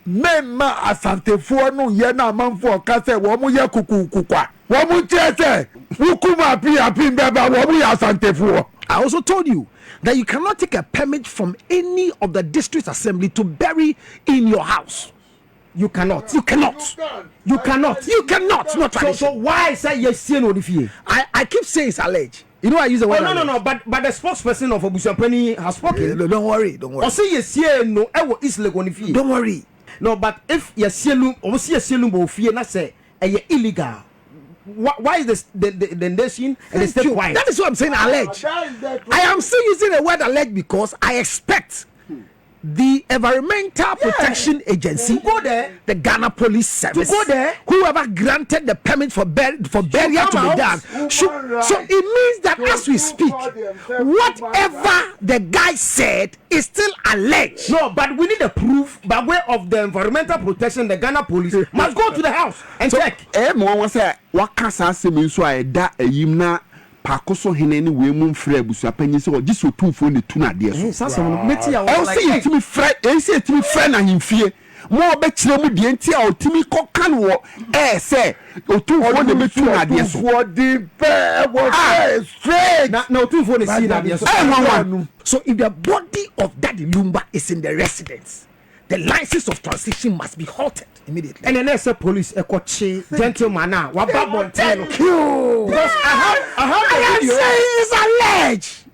Mema asantefo no ye na amanfo ka se wo mu ye kukukukwa. Wo mu chese. Wukuma api mbeba wo mu ya asantefo. I also told you that you cannot take a permit from any of the district assembly to bury in your house. You cannot. You cannot. You cannot. You cannot. Not so why say yes, see no defie? I keep saying it's alleged. You know I use the word. No. But the spokesperson of Abusua Panin has spoken. Don't worry. Or say yes, no. I will is Legon defie. Don't worry. No, but if yes, or see yes, will fear not say illegal. Why is this the nation and the state quiet? That is what I'm saying. Alleged. I am still using the word alleged because I expect the Environmental Protection Agency, go there, the Ghana Police Service, go there, whoever granted the permit for burial to be done. So it means that as we speak, whatever the guy said is still alleged. No, but we need the proof by way of the Environmental Protection. The Ghana Police must go to the house and check. Mo say what can say me so I da yimna pakoso heneni we mu mfra Abusua Panin se o giso tufo ne tuna de so meti ya o say yetimi fra say yetimi fra na himfie mo obe kire mu de nti a otimi kokan wo say otufo ne betu na de so for the was straight na otufo ne si na de so. So if the body of Daddy Lumba is in the residence, the license of transition must be halted immediately. And then there's a police, a coach, gentleman now. What about thank you? Because I am saying it's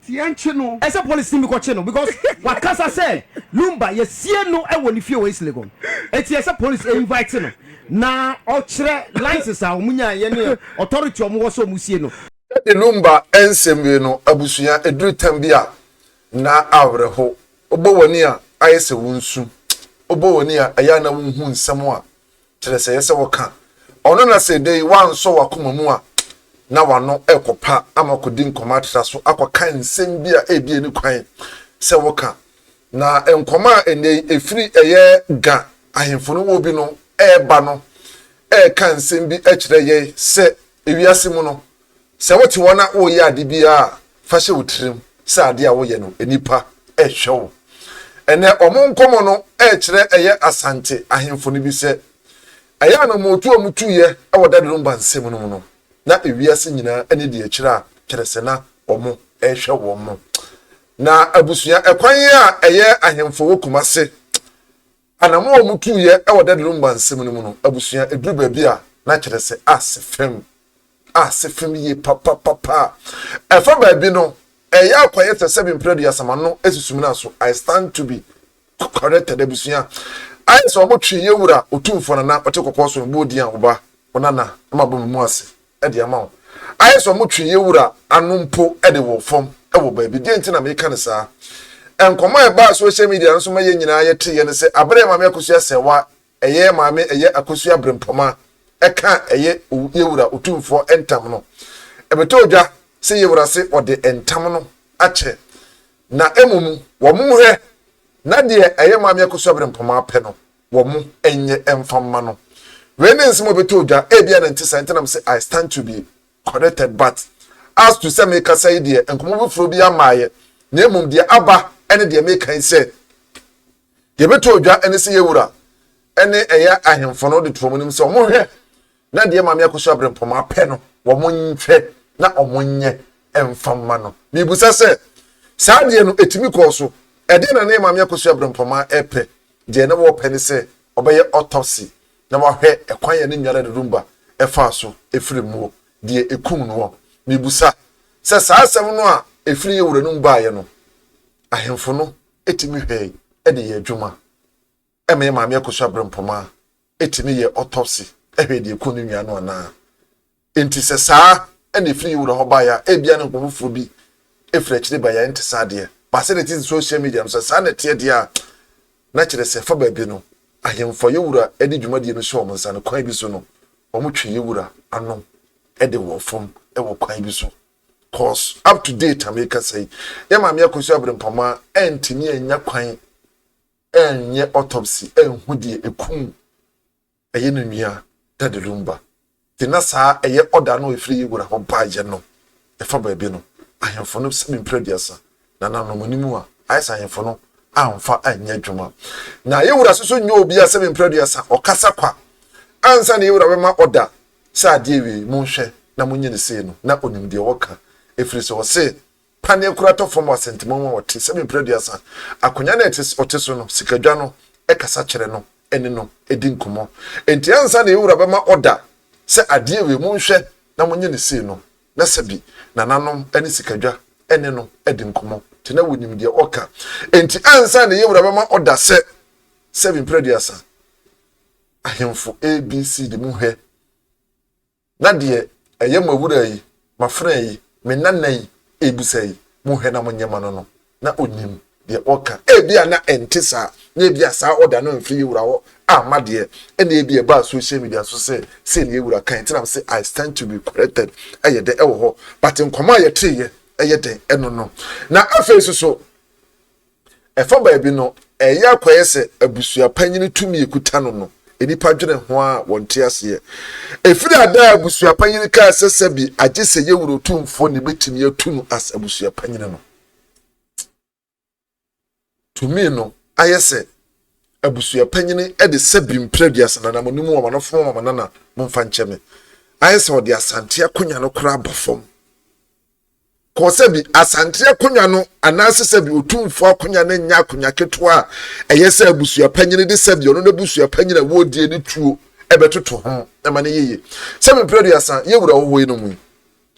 alleged. As a police team, because what Casa said, Lumba, you see no, I want if you is Legon. It's yes, a police inviting. Now, Ochre licenses are Munya, authority of Moso Musieno. The Lumba ensembeno Abusua edru tambia na Arrë obowania ayese wunsu obowania ayana wunhu nsem a kire se yese woka ono na se dey wan so wakoma mu a na wano ekopa amakodi nkoma atra so akoka nsem bia ebie ni kwan se woka na enkoma ene efiri eye ga ahemfo no wo bi no eba no kan nsem bi akire ye se ewiase mu no se wote wona wo ye ade bia fa hye wotrim se ade a wo ye no enipa ehwewo ene omonkomo no kire eye asante ahemfo no bi se aya na motu amutu ye e wodade Lumba nsem no no na ewiase nyina ene de akire a kire se na omo ehwewo mo na Abusua ekwan a eye ahemfo wo kumase anamo omutu ye e wodade Lumba nsem no no Abusua eduru ba bi a na kire se asefem ye papa efa ba bi no eya kwaye tese bi mpredu yasama no esusumina so I stand to be corrected Abusua I so mo twi ye wura otumfo na otekokko so bodi an oba onana ma bom mu ase e de ama I so mo twi ye wura anumpo e de wo fom e wo ba bi de ntina me kan sa enkoma e ba social media nso ma ye nyina ye te ye ne se abere ma me akosua sewa eye ma me eye akosua brempoma eka eye yewura otumfo entam no ebetodwa se yewura se ode entam no ache na emumu wo mu hwe na de eye ma me akoso brempoma pe no wo mu enye emfamma no we ne nsimo betodwa ebia na ntisa entam se I stand to be corrected but as to say make say de enkomo bufuro bi amaye na emum de aba ene de make kan se de betodwa ene se yewura ene eya ahemfo no de tomonim se wo mu hwe na de ma me akoso brempoma pe no wo mu nhwe na omonye emfamma no bibusa se saa de no etimi ko so e de na ma me akoso brempoma epe de na wo pe ne se obeye autopsy na wo hwe ekwan ye ne nyara de Lumba efa so efiri mu de ekum no bibusa se saa asem no a efiri ye wura no mba ye no ahemfo no etimi hwe e de ye adwuma e me ma me akoso brempoma etimi ye autopsy ehwe de ekum no nwa no na enti se saa ene free wura ho ba ya ebia ne nkofofo bi efre kire ba ya enti saa de ba se de social media so saa na tie de a na kire se fa ba bi no ahemfo ye wura edi dwumade no so omonsa no kwan bi so no omutwe ye wura ano ede wo fom e wo kwan bi so cause up to date ameka say ye ma me akosu abrempama entimi anya kwan enye autopsy enhudie ekum eye no nua Daddy Lumba tina saa eye order no efiri ye wura ho baaje no e fa ba bi no ahemfo no se mprediasa na no monimu a aisa ahemfo no amfa anya dwuma na yewura soso nyo obi a 7 producer okasa kwa ansa na yewura bema order sa ade wi mu hwe na munye ne sei no na onim de woka efiri so se pane kurato form asentimo mo wote 7 producer akonya na oteso no sikadwa no ekasa kyere no ene no edi nkomo enti ansa na yewura bema order se ade wi mu hwe na munye ne sei no na sabi na nanom ene sikadwa ene no edi nkomo tina wonim de oka enti ansa na yewura bema order se 7 producer ahemfo abc de mu hwe na de eyem awura yi mafra yi menanna yi ebusa yi mu hwe na monyema no na onim de oka ebia na entisa na ebia sa order no mfiri yewura wo amade ene ebia ba social media so say ne yewura kan tinam say I stand to be corrected ayede ewo ho but nkoma ye treye ayede eno no na afesu so efa ba bi no eya kwese abusua panyini tumi ekuta no enipa dwene ho a wonte ase efiri ada abusua panyini ka sese bi agese yewuro tumfo ne betimi atunu as abusua panyini no tumi no ayese abusua panyini e de sebi mpreduasa na namonimu wa manofo wa manana momfa ncheme ayese odi asante akonya no kra bafom ko sebi asante akonya no anase sebi otumfo akonya na nya akonya ketwa eyese abusua panyini de sebi ono na abusua panyini wo die ni tuo ebetoto ho ema ne yeye sebi mpreduasa yewura wo yi no mu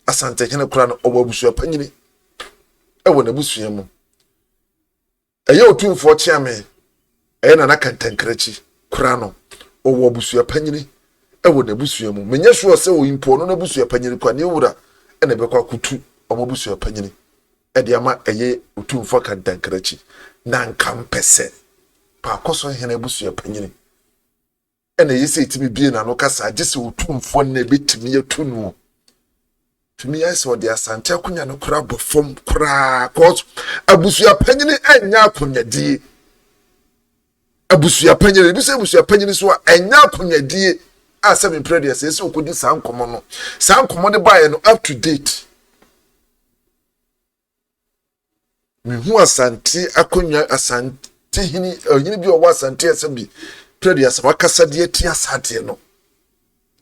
asante kene kra no obo abusua panyini ewo na abusua mu eye otumfo chiame eye na kantankrachi kura no owo abusua panyini ewo na abusua mu menye sure se wo impo no na abusua panyini kwa ne wura ene bekwa kutu omobusua panyini ede ama eye otumfo kantankrachi na nkampese pa koso hene abusua panyini ene yese itimi bie na no kasa agese otumfo na betimi atunu tumi yase odi asante akunya no kura bofom kura cause abusua panyini enya akunyadie abusua panyini bi se abusua panyini so enya akunyadie a 7 previous ese okodi sankomo no sankomo ne bae no up to date mi hu asante akunya asante hini yini bi owa asante ese bi previous wakasa de ati asate no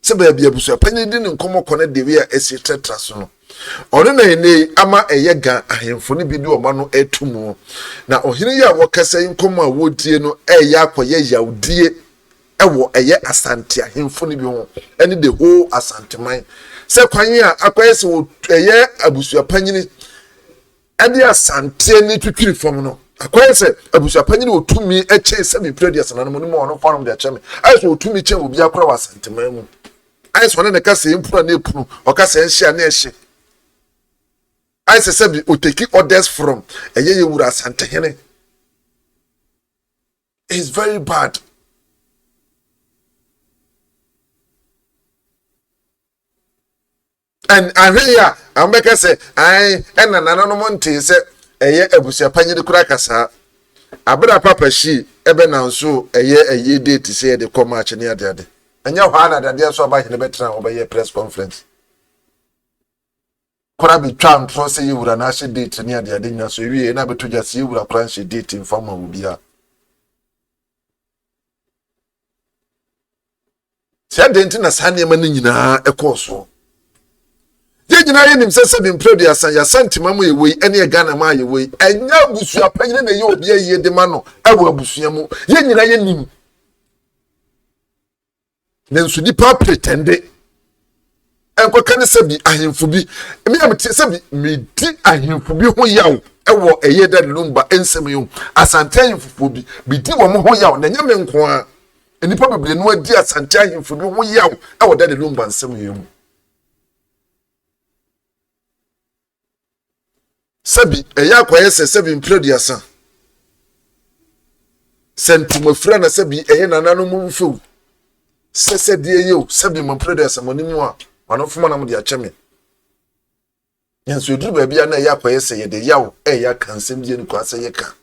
sebe bia abusua panyini di nkomo kone de we a ese tetra so no ono na ene ama eyega ahemfo ne bi di oma no etumu na ohini ya wakasa nkomo a wodie no eya akoye yawdie ewo eye asante ahemfo ne bi ho ene the whole asante man se kwan a akoyese wo eye abusua panyini ade asante ne twitwiri fom no akoyese abusua panyini otumi eche 7 previous na no mo ono farm de cheme aso otumi che obi akora wa asante man mu aso one ne kasa empura na epunu okasa enhia na ehye aso sebi oteki orders from eye yewura asante hene is very bad. And Arrë ambeka say ai ena nana no monte say eye abusua panyini kura kasa abra papa shi ebe na nso eye date say de come match ne ade anya hwa na ade so ba hene betra obeye press conference kura bi twan tro say yewura na she date ne ade nya so wie na beto ja say yewura kura she date informa obia se dente na sane ma nyina ekoso yegyina ye nim sese bi mpredu ya santima mu yewe ene ye Ghana ma yewe enya abusua panyine na ye obi ye de ma no awo abusua mu yenyina ye nim nenso nipa pretende enko kan se bi ahemfo bi me am te se bi me di ahemfo bi ho yaw ewo eye da Lumba ensem yo asante ahemfo bi di wo mo ho yaw na nya me nko a nipa bebre no adi asante ahemfo bi ho yaw ewo da Lumba ensem yo sabi eya kwayese sabi mpreduasa sentuma fra na sabi eye nananu mu mfu sese die yo sabi mpreduasa monimu a wanofuma na mu de acheme yanso duru ba bia na eya kwayese ye de yawo eya kansem die ni kwase ye ka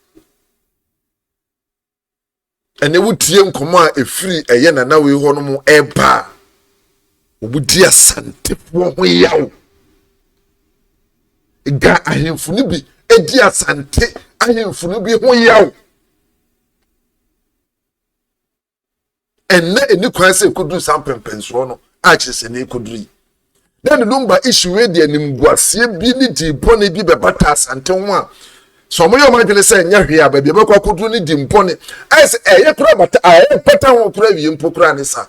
ene wutie nkomo a efiri eye nanawe ho no mu eba obudi asante fo ho yawo ga ahemfo ni bi edi asante ahemfo ni bi ho yaw enne eni kwan se koduru sampempenso no a kyese ne koduru then Lumba issue we de animguasie bi ni di bone bi bebata asante ho a so mo yo madwene se nya hwe a ba bi bekwa koduru ni di mpone as eye kura bata pata ho kura wie mpokura ne sa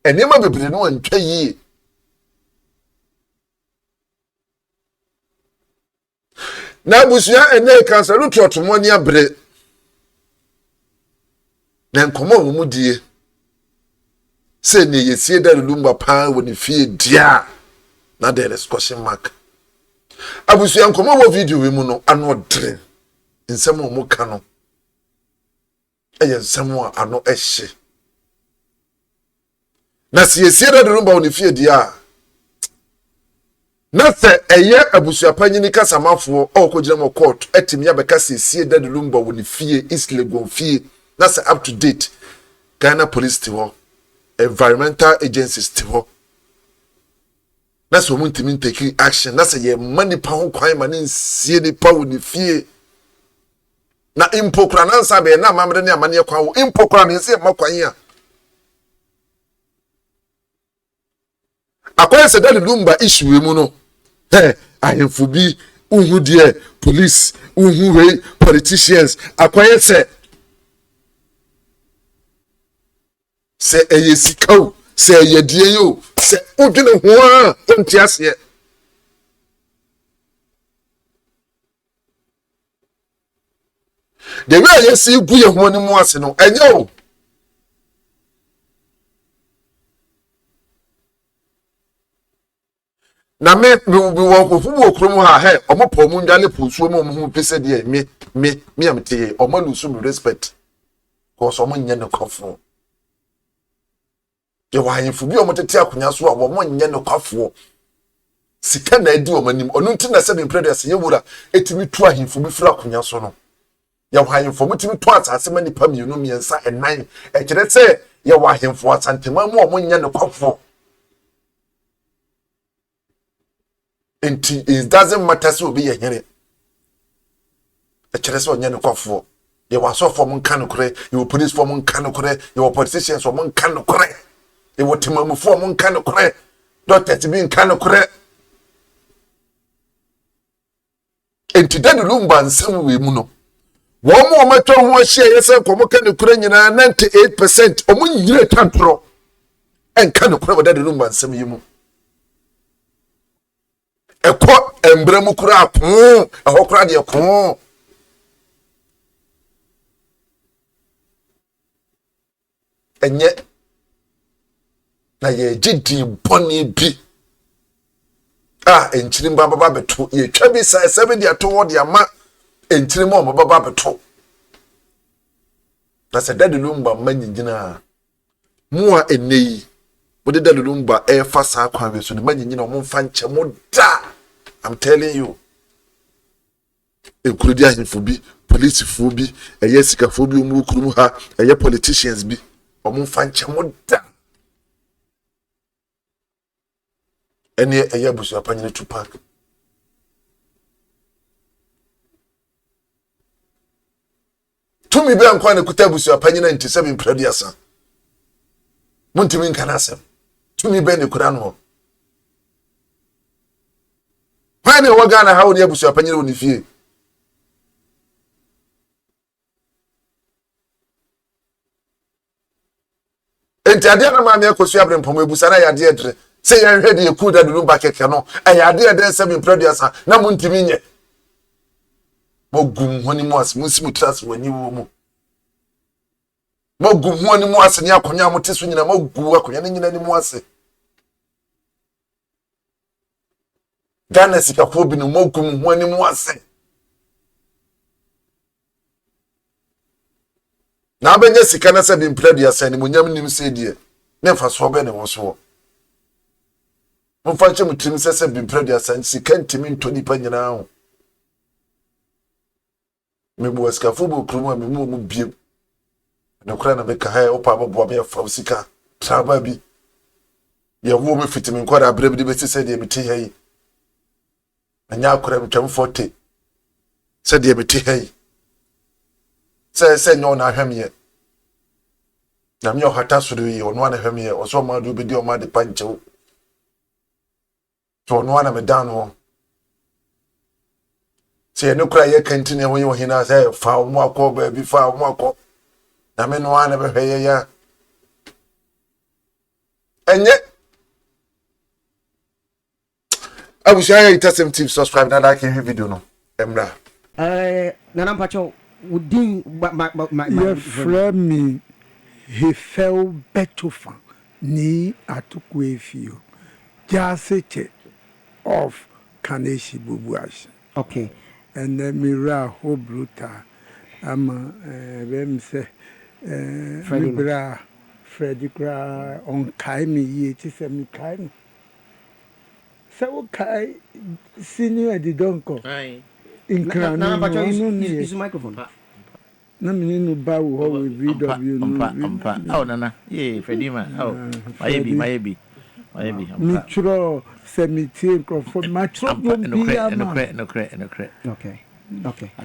enema bebre no antwa yi na Abusua ene kansa lutu otomoni abre na nkomo wo mudie se ne yesie da Lumba pa woni fie dia na there is question mark Abusua nkomo wo video we mu no ano dre nsem wo muka no eye nsem wo ano ehye na se yesie da Lumba woni fie dia na se eye Abusua panyini kasamafo okogire mo court etimi ya beka se yesie da Lumba woni fie East Legon fie na se up to date Ghana police tiwo environmental agencies tiwo na so muntimi taking action na se ye mani pa ho kwan ma ne nsie ni pa woni fie na impokra na nsa be na mamre ne amane kwan wo impokra ne se makwan a akwess da Lumba issue mu no ahemfo bi uhu de police uhu we politicians akwess se eye sikao se eye die yo se udwene ho a ontiase de we yesi gu ye ho ni mu ase no enye o na me wo kofu wo krom ha he omopo mu ndale posuo mu hu pese de me amte omalusu me respect cause omo nye ne kofo ye wahemfo bi omotete akonya so a wo mo nye ne kwafo sika na edi omanim onu nti na se be predes ye wura etimi tu ahemfo bi fira akonya so no ye wahemfo mutimi tu asase mani pa mienu miensa enan e kire se ye wahemfo asantema mu omo nye ne kwafo enti it doesn't matter so be ye here e kire se onye ne kwafo ye waso for mun kan kure ye police for mun kan kure ye politicians for mun kan kure e wotimamufo mun kan kure doctors bi kan kure enti da Lumba nsem we mu no wo mo mato ho hye yese komo kan kure nyina 98% omo nyire tantro en kan kure da Lumba nsem yimu ekọ embremu kure akon ehokura de ekon enye na ye gidi boni bi enchirim baba beto ye twa bi sa 7 dia to wode ama enchirim o baba beto na se da Lumba manyigina mu a enei wode da Lumba e fa sa kwan be so ne manyigina o mfa nche mo da I'm telling you ekurudi ahemfo bi police fo bi eye sikafo bi omu kurum ha eye politicians bi o mfa nche mo da ene eye Abusua panyine Tupac tumi be ankwa ne kuta Abusua panyine 97 prediasa muntimi nkanasem tumi be ne kura no pane wagana hawo ne Abusua panyine woni fie enti ade na ma me akosu abre mpom ebusa na ya de edre se ya hwede ye ku da Lumba keke no ayade ede 7 producer na muntimi nye mogum honi mu as musimu trust wani wo mu mogum honi mu as ni akonya moteso nyina mogu akonya ne nyina ni mu ase Ghana sikafo bi no mogum honi mu ase na abenye sika na 7 producer ni munyam nim se die ne fa so be ne wo so mfa nche mutim sese bimpre asan sika ntimi ntoni pa nyina ho mebu waska fubu krumu memu mu biem na kura na beka ha opa babo be fa sika traba bi ye wo me fitimi nkwara abre bi de sese de meti hai anya akura mtwam 40 se de meti hai se nyo na ahwem ye na me ohata so do yi ono ana hwem ye oso ma do bedi o ma de panchew to ono ana me dan ho se no kra ye kantine ho ye hina say fa mo akọ ba bi fa mo akọ na me no ana be hweye ya enye Abusua AHINTASEM TV subscribe na like every video no emra nana mpacho wudin your friend me he fell betofa ni atukwe fio jasete of kaneshi bubuash. Okay. And then mira ho bruta ama them say mira Freddy Kra on kai me ye ti se mi kai no. So kai senior di donko. Aye. Nana mpacho use microphone. Na me no ba wo ho VW no. Ampa. Oh nana. Yeah, Freddy man. Oh. Mayebi. Mitro cemetery for matro no. Okay.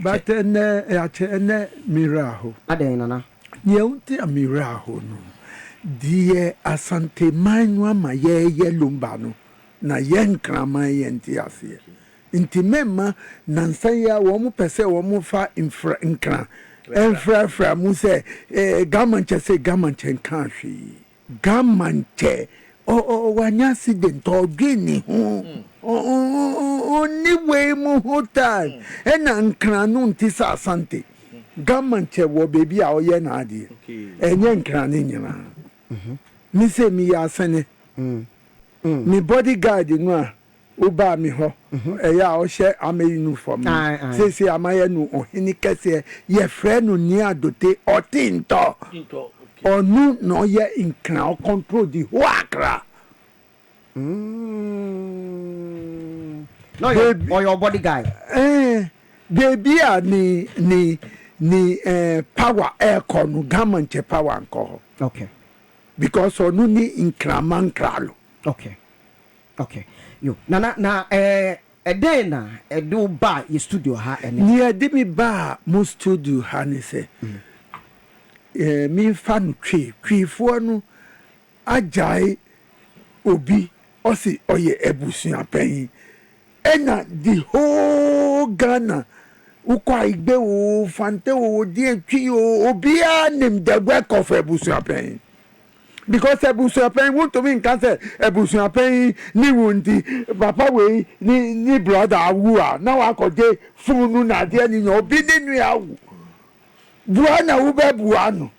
But ene miraho. Ade nana. Ye unti a miraho no. Die asante manwa ma ye Lumba no. Na ye nkrama ye nti ase. Nti memma nansan ya wo mu pese wo mu fa nkra. Enfra mu se gamanche se gamanche nkan hwi. Gamanche wanya accident or gini oni we mu hotel ena nkra no ntisa asante gamanche wo baby a oye na ade enye nkra ne nyina mi se mi ya asane mi bodyguard no a oba mi ho eya o hye ama uniform se amaye no ohini kese ye frɛ no ni adote otinto onu no ye nkra o control the whole Accra. No, your body guy. Baby ni power air konu gamanche power anko. Okay. Because onu ni nkra mankralo. Okay. Yo na day na do ba your studio ha ene. Ni ade mi ba mo studio ha ni se. Mi fan twifo no ajai obi osi oye ebusua pen ena the whole Ghana ukwa igbe o fante o die twi o obi anim the work of ebusua pen because ebusua pen want to be in cancer ebusua pen ni wundi papa we ni brother awuah na wa kode funu na de ni obi ni nu awu buana ube buano.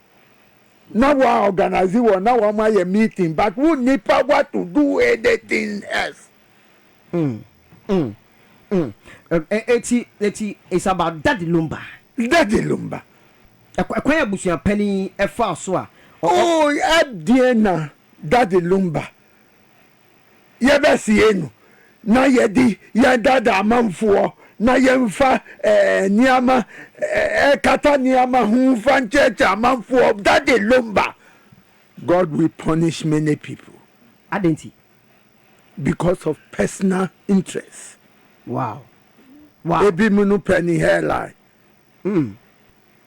Now we are organizing one, now we are meeting, but we need power to do anything else. It's about Daddy Lumba. Akwaya busia penny e fa so a. Oh, Diana, Daddy Lumba. Ye be sie no. Na ye di ye dada amanfo. Na yemfa niama kata niama hu fan church amanfo that the Lumba. God will punish many people. Because of personal interest. Wow. Ebi munu penny hairline.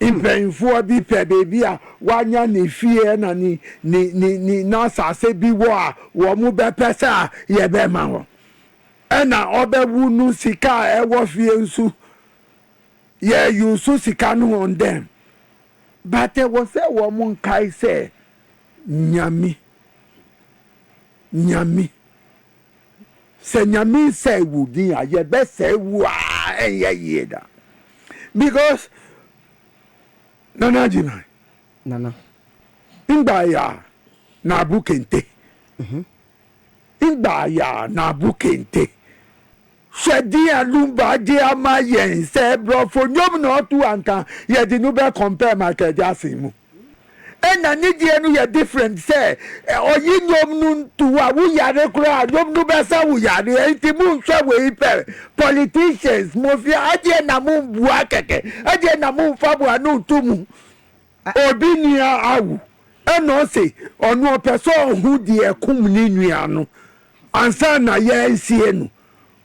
Impenfo bi pe baby a wanya ne fie na ni na sase bi wo a wo mu be pesa ye be ma wo. Ena obewu nu sika ewo fie nsu ye yusu sika no on them but there was a woman kai say nyami se nyami say wudi a ye be say wa eye yeda because nana ingba ya na bukente ingba ya na bukente Shedi Lumba di ama yen se bro for nyom no to anka ye di no be compare Michael Jackson mu ena ni di enu ye different say oyi nyom nu to wa wu yare kura nyom nu be sa wu yare enti mu nso we ipe politicians mo fi ade na mu bua keke ade na mu fa bua no tumu obi ni awu eno se onu opeso hu di ekum ni nua no ansa na ye nsie no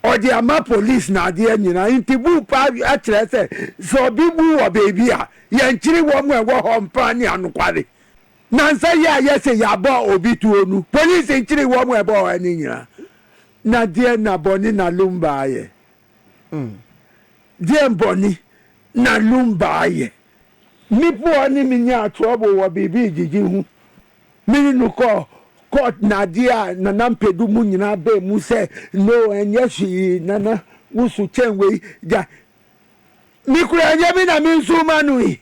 odi ama police na ade nyina intibu pa akire se so bi bu wo baby a ye nchiri wo mu ewo ho mpa ni anokware nansa ya yese ya bo obi tuo nu police nchiri wo mo ebo ani nyina na die na boni na Lumba aye die boni na Lumba aye nipo ani minya trouble wo bibi jiji hu mini no court na dia na nampedu mu nyina be mu se no enye hwi nana wusu chenwe ja mikura nya mi na mi nsu manu yi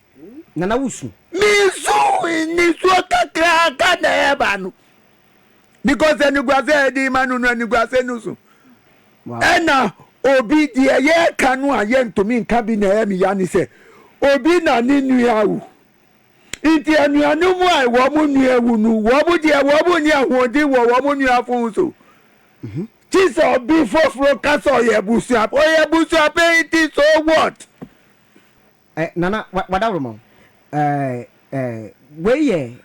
nana wusu mi ni so kakra ka na eba no because eni gwase di manu no eni gwase nusu ena obi di ye kanu aye ntomi nka bi na emi ya ni se obi na ni nuawu iti anuanu mu ai wo mu nuawu nu wo bu di wo bu ni ahodi wo mu nuafu so Jesus before focus oyebusu pay it so what nana wadawromo weye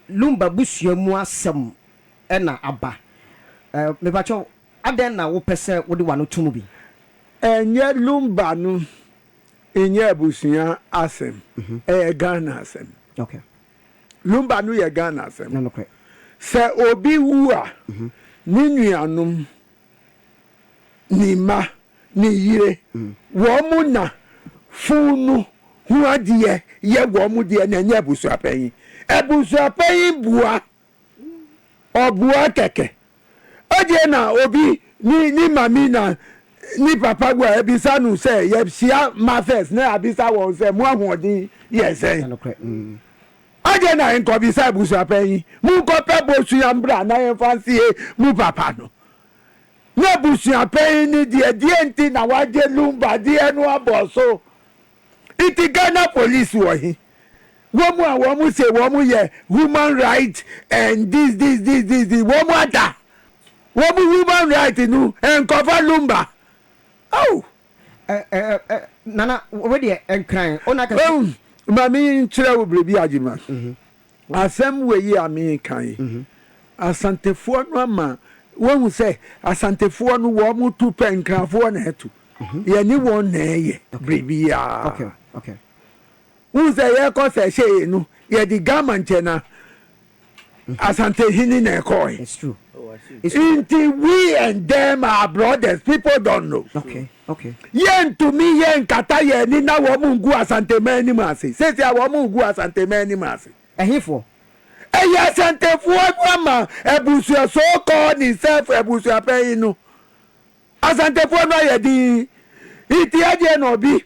Lumba busua mu asem na aba me bacho aden na wo pese wo de wano tumu bi enye Lumba no enye busua asem Ghana asem okay Lumba no ye Ghana asem no kwe se obi wu a ni nuanom ni ma ni yire wo mu na funu hu adie ye wo mu de na nya busua panyin bua obua keke ode na obi ni mami na ni papa gwa ebisa nu se ye sia mafes na abisa wo se mu ahodi yesen ode na enko bisa busua panyin mu ko pe bosua mbra na ye fancy mu papa no na busua panyin ni die enti na waje Lumba die no aboso iti Ghana police wo hi womu say womu ye human right and this womu ada womu human right nu and cover Lumba oh nana already enkran ona ka mami nkyerɛ wo brebi agima asɛm we yi ami kan asantefo no ama wohu sɛ asantefo no wo mu tu pɛ nkranfo na etu ye ni won na ye brebi ya okay unze ye ko se she no ye di government na asante hini na ko it's true until we and them are brothers people don't know okay yen to me yen kata ye ni na wo mu ngu asante mani mase se wo mu ngu asante mani mase ehifo asante fo ma ebusu so ko ni self ebusu apen no asante fo no ye di iti aje no bi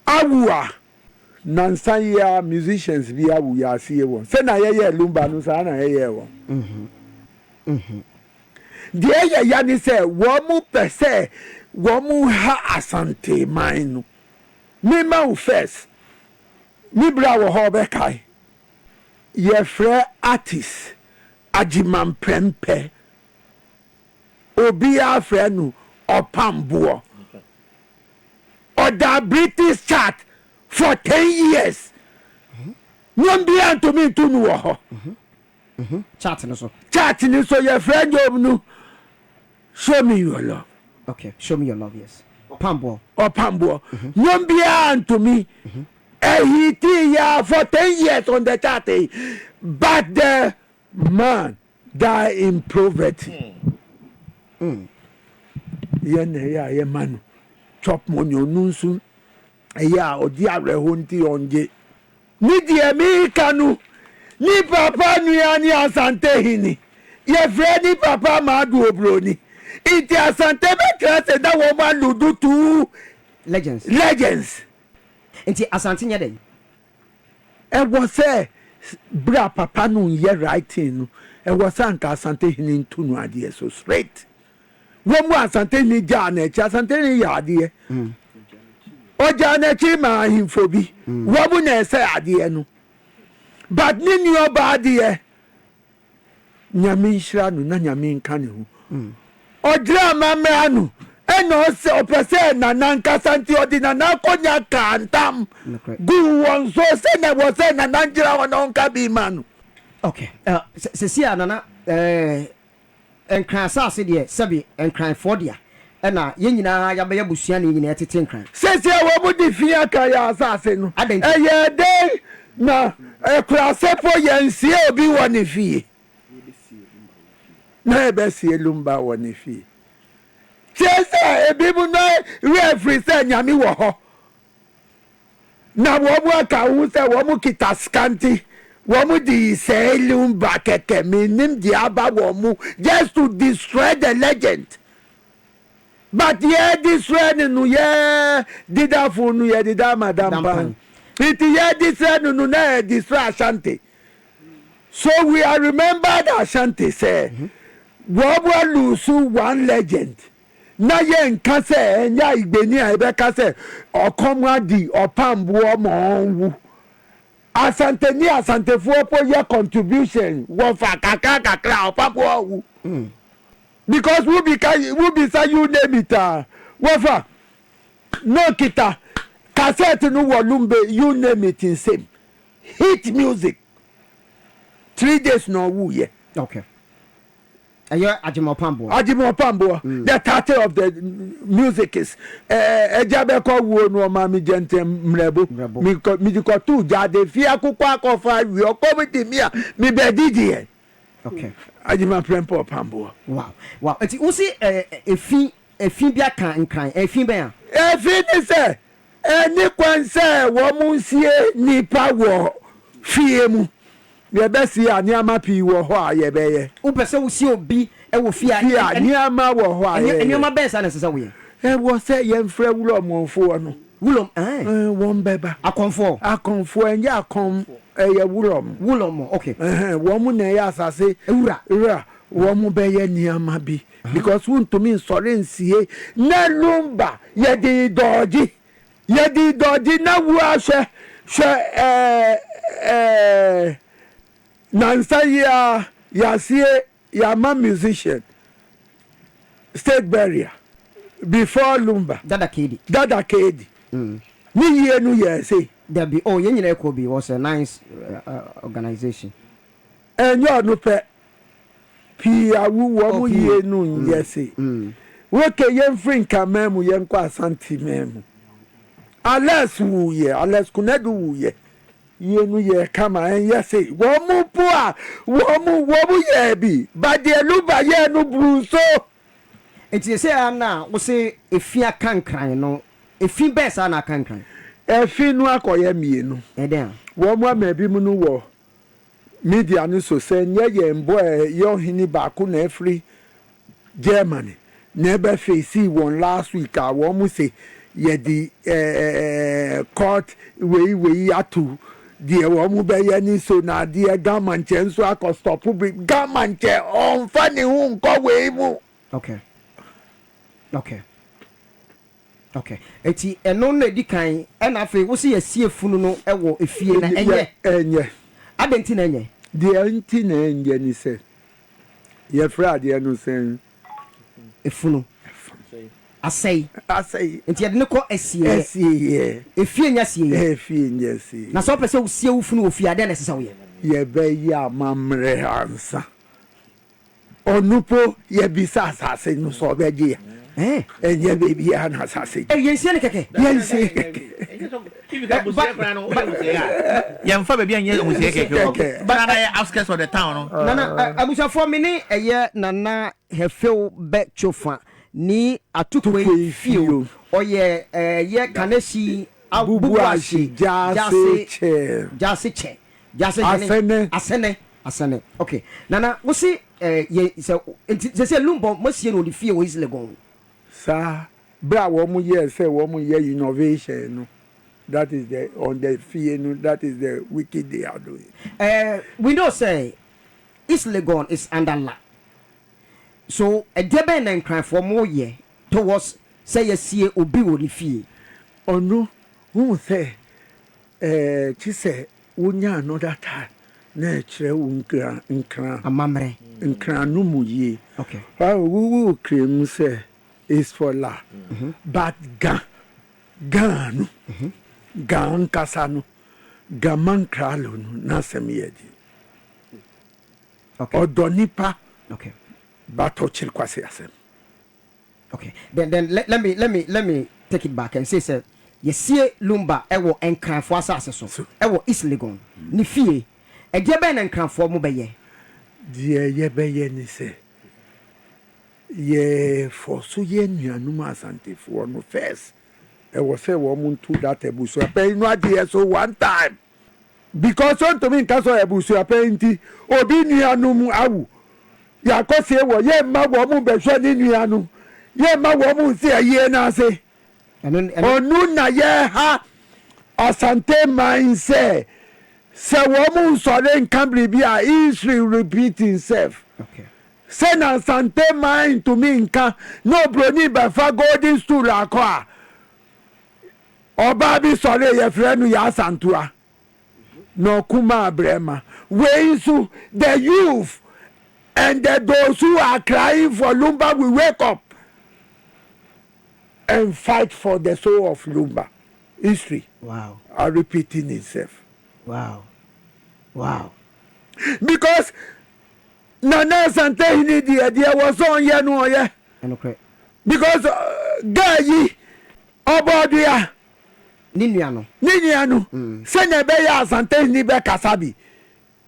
awuah nansan ya musicians bi awuah asie won se na ye Lumba no sa na ye won die ye ya ni se wo mu pese wo mu ha asante man no me ma u first mi bra wo ho be kai ye frɛ artist agiman prempe obi afrɛ no opambo the British chart for 10 years. Nyombi to me to no chat no so your friend job no show me your love. Okay, show me your love, yes. Pambo. Nyombi to me he ya for 10 years on the chart but the man die in poverty. Ye man chop money onunsu eya odi areho nti onje ni die mi kanu ni papa nuani asante hini ye fre ni papa madu obroni iti asante be krase da wo ma ludu tu legends nti asante nya den e wo say bra papa no ye writing no e wo say anka asante hini ntu no ade so straight wo mu asante ni ja na echi asante ni ya ade oja na echi ma ahimfo bi wo mu na ese ade no but ni ni oba ade nyame nhira no na nyame nka ne ho ojira mamra no eno se opese na nanka santi odina na konya kantam gu won so se na wo se na nanjira won onka bi manu okay se sia nana enkran asase de sebi enkran fodia na ye nyina ya be ya busua ne nyina tete enkran se wo mu di fia ka ya asase no eye dey na ekurasepo yensie obi wɔ ne fie na ebesie Lumba wɔ ne fie tiesa ebi mu na referee sɛ nyame wɔ hɔ na wɔn aka wo sɛ wɔn kita scanty wɔn di sɛ Lumba kɛkɛ minim di aba wɔn just to destroy the legend. But yeah, this one no yeah, did that for no yeah, did that madam pan. It yeah, this one no na destroy Ashanti. So we are remembered Ashanti say, Wabwa lusu one legend. Na ye nka say enya igbeni a ebe ka say okomadi opambu omo Asante ni Asante fo po ye contribution wo fa kakra opambu owu. Because we be say you name it wofa no kita cassette no Lumba you name it in same hit music 3 days no wu ye okay ayo ajimopambo the title of the music is ejabe ko wo no ma mi gentem mrebo mi di ko tu jade fi akoko akofa wi okomiti mi a mi be didi okay ajima prempo pambo wow eti usi efi bia kan nkran efi ben efi ni se eni kwanse wo mu sie nipa wo fie mu ye be si aniama pi wo ho a ye be ye upese usi obi e wo fie aniama wo ho a ye aniama ben sa na se wo ye wo se ye mfra wulo monfo no wulom won beba akonfo enye akon eye wulom okay wo mu na ye asase ewura wo mu be ye niama bi because won to me sore nsie na Lumba ye di doji na wu ahwe nansa ya sie ya ma musician state barrier before Lumba dada kedi ni ye nu ye say there be ye nyina Kofi was a nice organization enyo no pe pi awu wo mu ye nu ye say we ke ye mfrin kamemu ye nkwa Asante memu ales kunedu wu ye nu ye kama ye say wo mu po a wo mu ye bi but the Lumba ye nu bruso enti say na wo say efia kankran no efi besa na kankran efi nu akoye mienu eden wo mu amabi mu nu wo media no so say ye mbo ye hini ba ko na free Germany never face one last week a wo mu say ye di court we atu die wo mu be ye ni so na die government nso akostop government on fani hu nko we mu okay eti eno na di kan na afi wo se yesie funu no ewo efie na enye adenti na enye de anti na enye ni se ye fra de no sen efunu asai enti ye de ne ko esie efie nya sie na so pese wo sie wo funu wo fie ade na sesa wo ye be ya mamre ansa onupo ye bisa asase no so be je enye baby ana asase yensie ne keke yamfa baby anye omusie keke banana ya outskirts of the town no nana abusua for me ni eye nana hefew be chofa ni atukwe fio oye ye kaneshi abubuashi jase che asene okay nana wo si ye se Lumba mo sie no di fie wo Legon sa bra wo mu ye say wo mu ye innovation no that is the on the fie no that is the wicked they are doing we know say Legon is under law so a debe na nkran for more ye towards say ye sie obi wo ni fie onu who say chi say wonya another time na kire wo nkran amamre nkran no mu ye okay wo krem say is for la but gan kasano gaman kralo no na semiyedi okay odonipa okay but ochil kwase asem okay then let me take it back and say yesie Lumba ewo enkranfo asase so ewo East Legon ni fie ege be na enkranfo mo beye die ye beye ni se ye for so ye nuanum asantefo no first ewo se wo muntu that Abusua pay no ade so one time because on to me nka so Abusua pay nti obi nuanum awu ya kosie wo ye ma wo mu behwe ni nuanum ye ma wo mu se ye na se onu na ye ha asante man say wo mu so den can be a history repeat itself. Okay. Say na asante man to me nka no broni be fa golden stool akwa oba bi so le ye frɛ no ya asantua no kuma brema we so the youth and those who are crying for Lumba will wake up and fight for the soul of Lumba. History. Wow. Are repeating itself. Wow. Wow. Because Nana Sante hini dia was on ye no ye. Okay. Because gayi obodia Ni nuano. Sene be ya Sante hini be kasabi.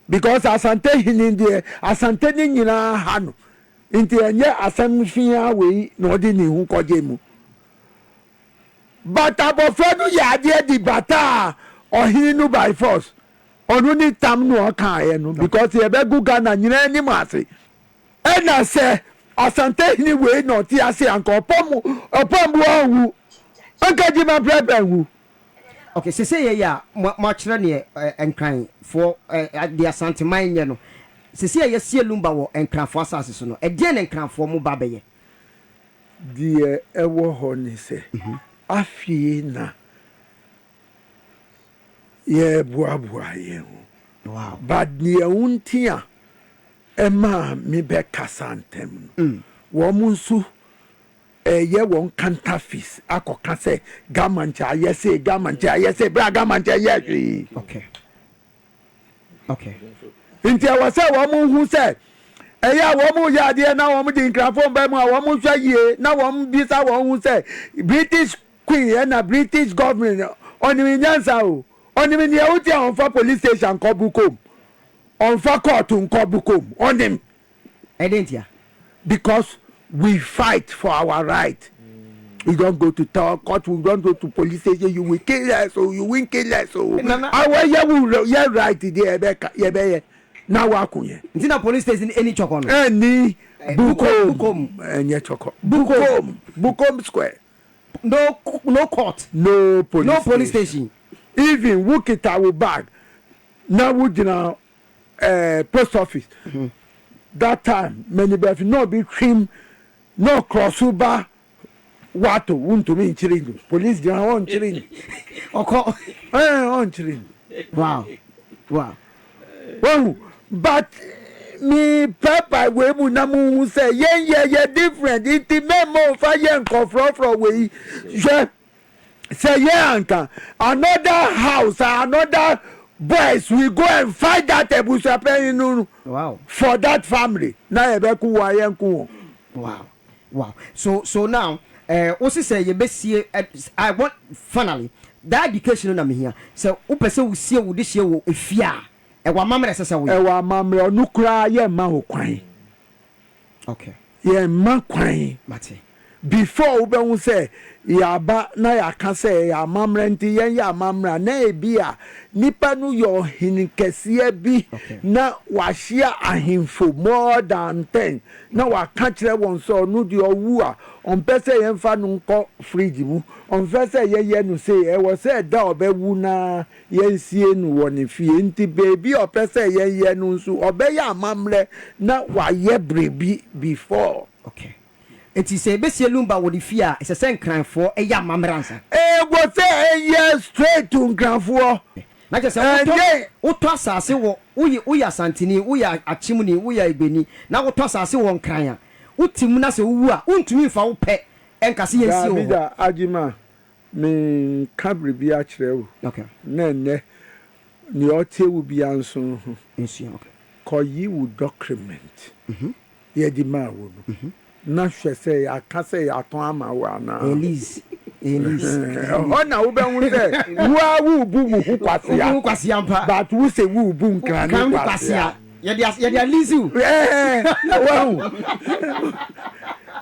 Because Asante hini dia Asante ni nyina ha no. Nti enye asem fia we no de ni hu koje mu. But abofra no ya de di bata ohinu by force. Onu ni tam no aka ye no because ye be gu Ghana nyina ni mase. E na se Asante hini we no ti ase anka opom owu. Anka ji ma prepare wu. Okay, say ya ma kire ne enkran for the Asante man ye no. Se ya sie Lumba wo enkranfo asase so no. E de ne enkranfo mu ba beye. Die ewo ho ni se. Afie na ye boaboa ye. Wow. But ni untia ema mi be kasantem. Wo munsu ye won counterfeit akoka se gamancha ye bra gamancha ye. Okay. Okay. Inti awase wo mu hu se eya wo mu ya de na wo mu di nkrafo ba mu a wo mu hwa yie na wo mu bisa wo hu se British Queen na British government oni mi nyansa o oni mi ne uti on fa police station ko bukom on fa court ko bukom onim Identia. because we fight for our right. We don't go to court, we don't go to police station, you will kill us or you will kill us. Our yeah right there now wakunye. Ntina police station any chokon. Any bukom any choko. Bukom square. No court. No police station. Even Wukita will bag. Now we now post office. That time many be no be cream no crossover wato wunto me nchiringo police dia on nchiringo oko on nchiringo. Wow. But me papa we mu na mu say ye different it memo fa ye nkofro from we say ye anka another house another boys we go and fight that Abusua pen. Wow. For that family na ebe ku wa ye nku. Wow. So now also say you be I want finally that education na me here. So who person will see wo this year wo efia e wa mamre sese wo. E wa mamre onukura ye ma ho kwan. Okay. Ye ma kwan. Mate. Before ube hu say ya ba na ya ka say ya mamre nti ye ya mamra na ebia nipa nu yo hinikese bi na wahia ahemfo more than 10 na wa ka kire won so nu di owuah on pese ye mfa nu nko fridge mu on pese ye nu say e wo say da obewu na ye nsie nu woni fie nti baby o pese ye nu nsu obe ya mamre na wa ye brebi before. Okay. It is a best Lumba with the fear. It's a same crime for a young mamransa. What say a year straight to Granfo? Like I said, what toss us, we are Santini, we are a chimney, we are Beni. Now what toss us one crying. What Timunas who are to me for pet and Cassia Ajima me cabri be actually. Okay. Ne, your tea will be answered. Okay. Call you document. Ye demand would. Na hwe say aka say aton ama wa na Elise ona wo be hu se wo bu mu hu kwasia but wo se wo bu nkran kwasia ye dia lizu wow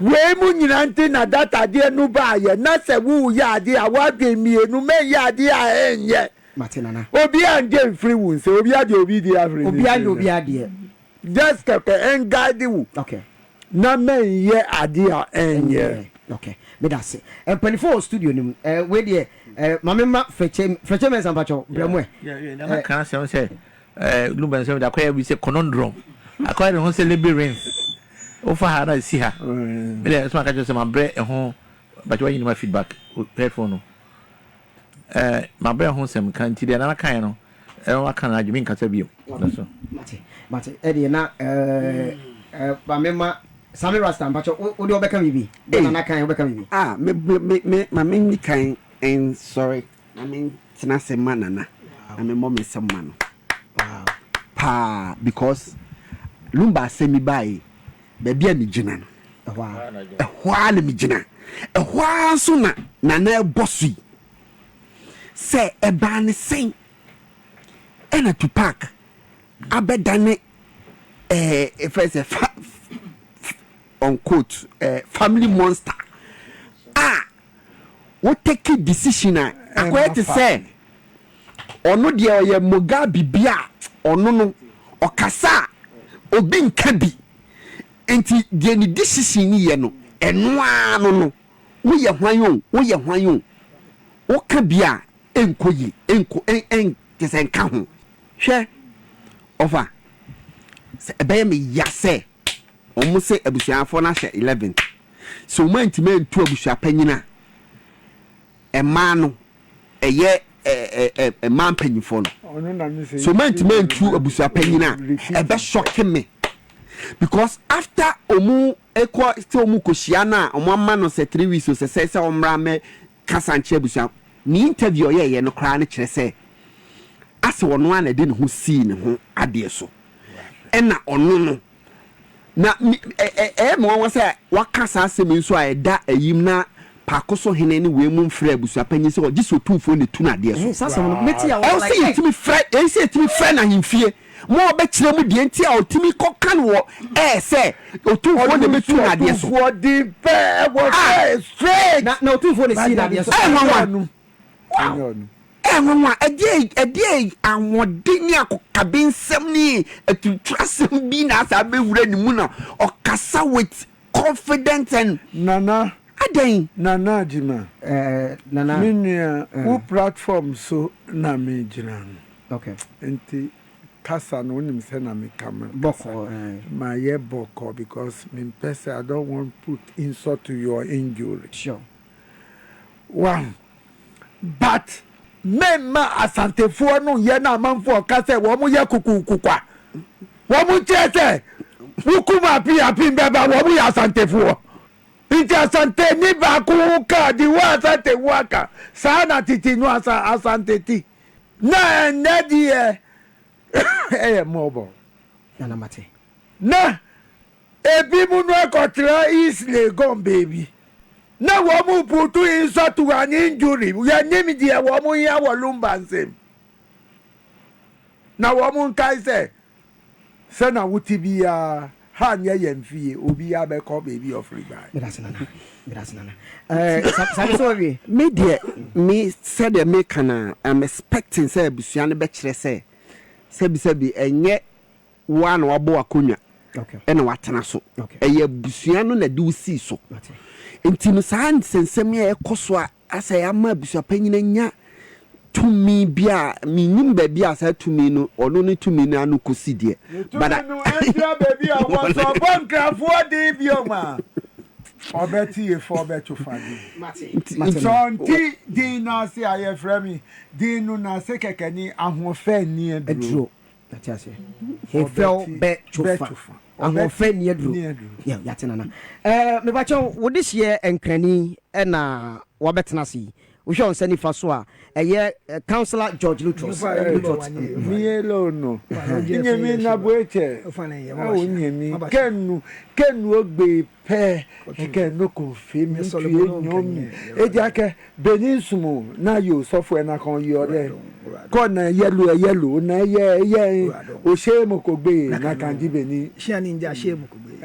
we mu nyina nti na data de no ba ye na se wo ya de a wa dwe mienu me ya de a enye matinana obi ande free won se obi ade obi de free obi ade just ke en guide wo okay na men ye ade a enye okay me da se empanifo studio nim we de mamema feche men sampacho bremo na kan say Lumba say da kwaya we say conundrum akwaya de ho say labyrinth o fa ha na si ha me le so aka just say mabre ho but when you my feedback headphone my brain ho sem kan ti de na kan no wa kan na jumi nkasa bio so mate e na mamema Sami Rasta mpacho odi obeka bibi na kan obeka bibi me ni kan and sorry I mean tina se manana I mean mom se man wow pa because Lumba se mi bai be bia ni gina no wow hwa na mi gina hwa so na bosui se e ba ne sen ena to park abedane if I say on quote family monster what take a decision akwet say ono de oye moga bibia ono no okasa obi nka bi enti de ni decision ye no eno ano no wo ye hwan wo ka bia enkoyi en tese nka ho hwe over se ebe me yase omo se abusuafo na hye 11 so man tu abusua panyina ema no eye man panyifo no so man tu abusua panyina ebe shock me because after omu ekwa still omu koshia na omu amma no se 3 weeks so se omra me kasanche abusua ni interview ye no kra na kire se ase wono ana de ne ho si ne ho ade so ena ono no na mo wan say wakasa asem nso a eda ayim na pakoso hene ni we mu mfra abusua panyi se ogi so tumfo ne tu na de so sasa no meti ya o say yetimi fra na himfie mo obekire mu de enti a otimi kokan wo say otumfo ne betu na de so for the pair was straight na otumfo ne si na de so enwa ade awode ni akokabe nsem ni atutrasem bi na asa be wura ni mu na okasa with confidence and nana aden nana jima nana minia who platform so na me jina okay enti kasa no nim se na me kama boko my ye boko because me person I don't want put insult to your injury sure one but memma asantefo no ye na amanfo ka se wo mu ye kukukukwa wo mu chese hukuma pia beba wo mu ya asantefo inti asante ni ba ku ka di wa asante waka sana titi no asante ti na di mobo na mate na ebi mu no akotra is Legon baby na wo mu putu insult to an injury ya nemi dia wo mu ya wo Lumba nsem na wo mu kai se na wuti bia ha nya yemfie obi ya be call baby of free buy mirasana so we me said the make na I'm expecting say abusua ne be kire say bi enye one wabo akonya okay ena watena so okay abusua no na de usi so enti no san sensem ya ekoso a asa ya ma abusua panyina nya tumi bia minim ba bia asa tumi no ono ne tumi na anu kosi de bada no entia baby a was so bankrafo de bioma obeti e for betu fadi mati din na se aye frami din no na se kekani ahofe ni eduro that's it he fell bet chufa ahofe ni eduro yeah yatina na me ba cho wo this year enkrani na wo betena si wo hwe on sani fa so a eye councillor George Lutros mi elo no nyemi na boeche o nyemi kenu ogbe pe eke no Kofi mi tue nyomi eji ake benin sumo na yo software na kon yo de ko na yellow na ye o se mo ko gbe na kan ji benin share ninja share mo ko gbe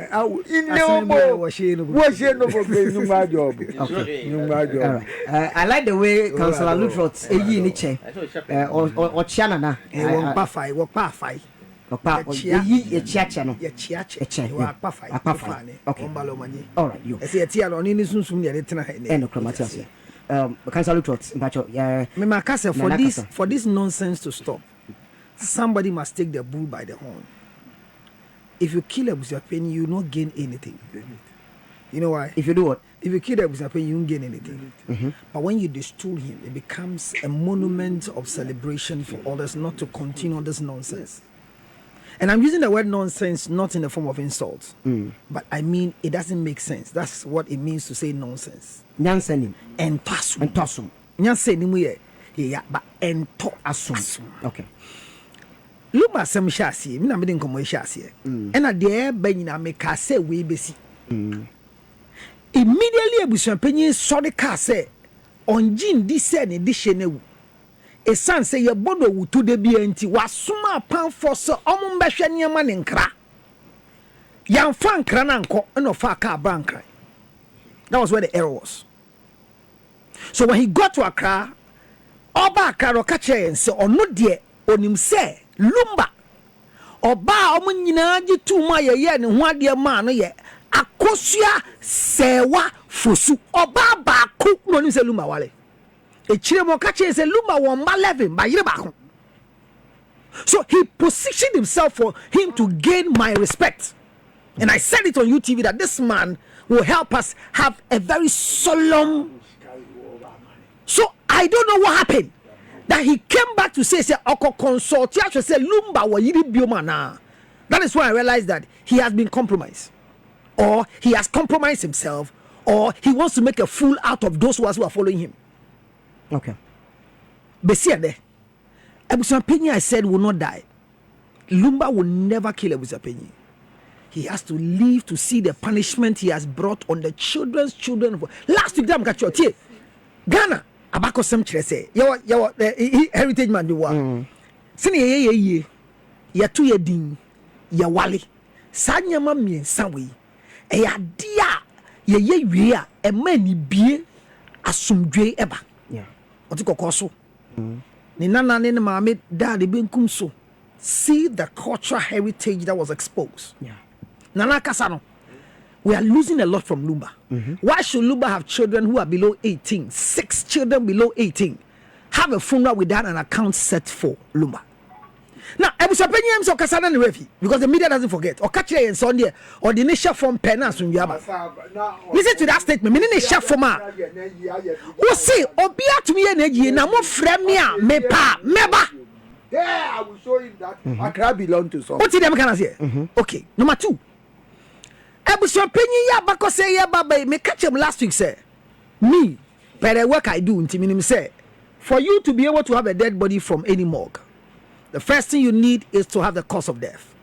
wo she no ko gbe nyuma job nyuma job. I like the way Councillor Lutrot eyi ni che o chiana na wo pa fai Papa, ye chiacha no. Ye chiacha. Eche. Wa akpafa. Akpafa. Okay. Ombalo manye. All right, you. Ese eti alo ni sunsun ne tena he. No chromatias. Councillor Lutrot, mpacho, me makase for this nonsense to stop. Somebody must take the bull by the horn. If you kill a Busapen, you not gain anything. You know why? If you do what? If you kill a Busapen, you won't gain anything. But when you destroy him, it becomes a monument of celebration for others not to continue this nonsense. And I'm using the word nonsense not in the form of insult, but I mean it doesn't make sense. That's what it means to say nonsense. Nyansenim. Entosum. Nyansenim ye. Yeah, but entosum. Okay. Lumba sem shasi, me na me den komo shasi. And at the ben na me ka say we besi. Immediately abusuan panyin so de ka say onjin di se ne di hye e san say ye bodo wutu de bi anti wasoma pan for so omum behwe niam ne nkra yan fa nkra na nko no fa ka bankra. That was where the error was. So when he got to Accra, oba Accra ro ka che say ono de onim say Lumba oba omo nyina gi tuma ye ne ho ade ma no ye akosua sewa fosu oba ba ku no ni say Lumba wale e chire mo ka che say Lumba won ba 11 ba yire ba ko. So he positioned himself for him to gain my respect, and I said it on UTV that this man will help us have a very solemn. So I don't know what happened that he came back to say oko consult ya say Lumba wa yiri bioma na. That is why I realized that he has been compromised, or he has compromised himself, or he wants to make a fool out of those who are following him. Okay. Besia there, Abusuapenyi I said will not die. Lumba will never kill Abusuapenyi. He has to live to see the punishment he has brought on the children's children. Last week, I'm catch you. Ghana, abako sem chere say. Your heritage man be wa. Sini ye. Ya tu ye din. Ya wale. Sanya ma miensa we. E ya dia ye wie a e ma ni bie asomdwe eba. Yeah. Oti kokoso. Ni nana ne maame da de benkum so. See the cultural heritage that was exposed. Yeah. Nana Kasano, we are losing a lot from Lumba. Why should Lumba have children who are below 18? 6 children below 18 have a funeral without an account set for Lumba. Now, Abusuapenyi so Kasana and Refi, because the media doesn't forget. Or catch it in Sunday, or the initial form penance from Yaba. Listen to that statement. Meaning initial form. Who say, Obia to me and na mo fremia mepa meba. Yeah, I will show him that Accra belong to some. What did them can say? Okay, number 2. Abusuapenyi ya bako say ya baba me catch him last week say me per the work I do nti minim say for you to be able to have a dead body from any morgue, the first thing you need is to have the cause of death.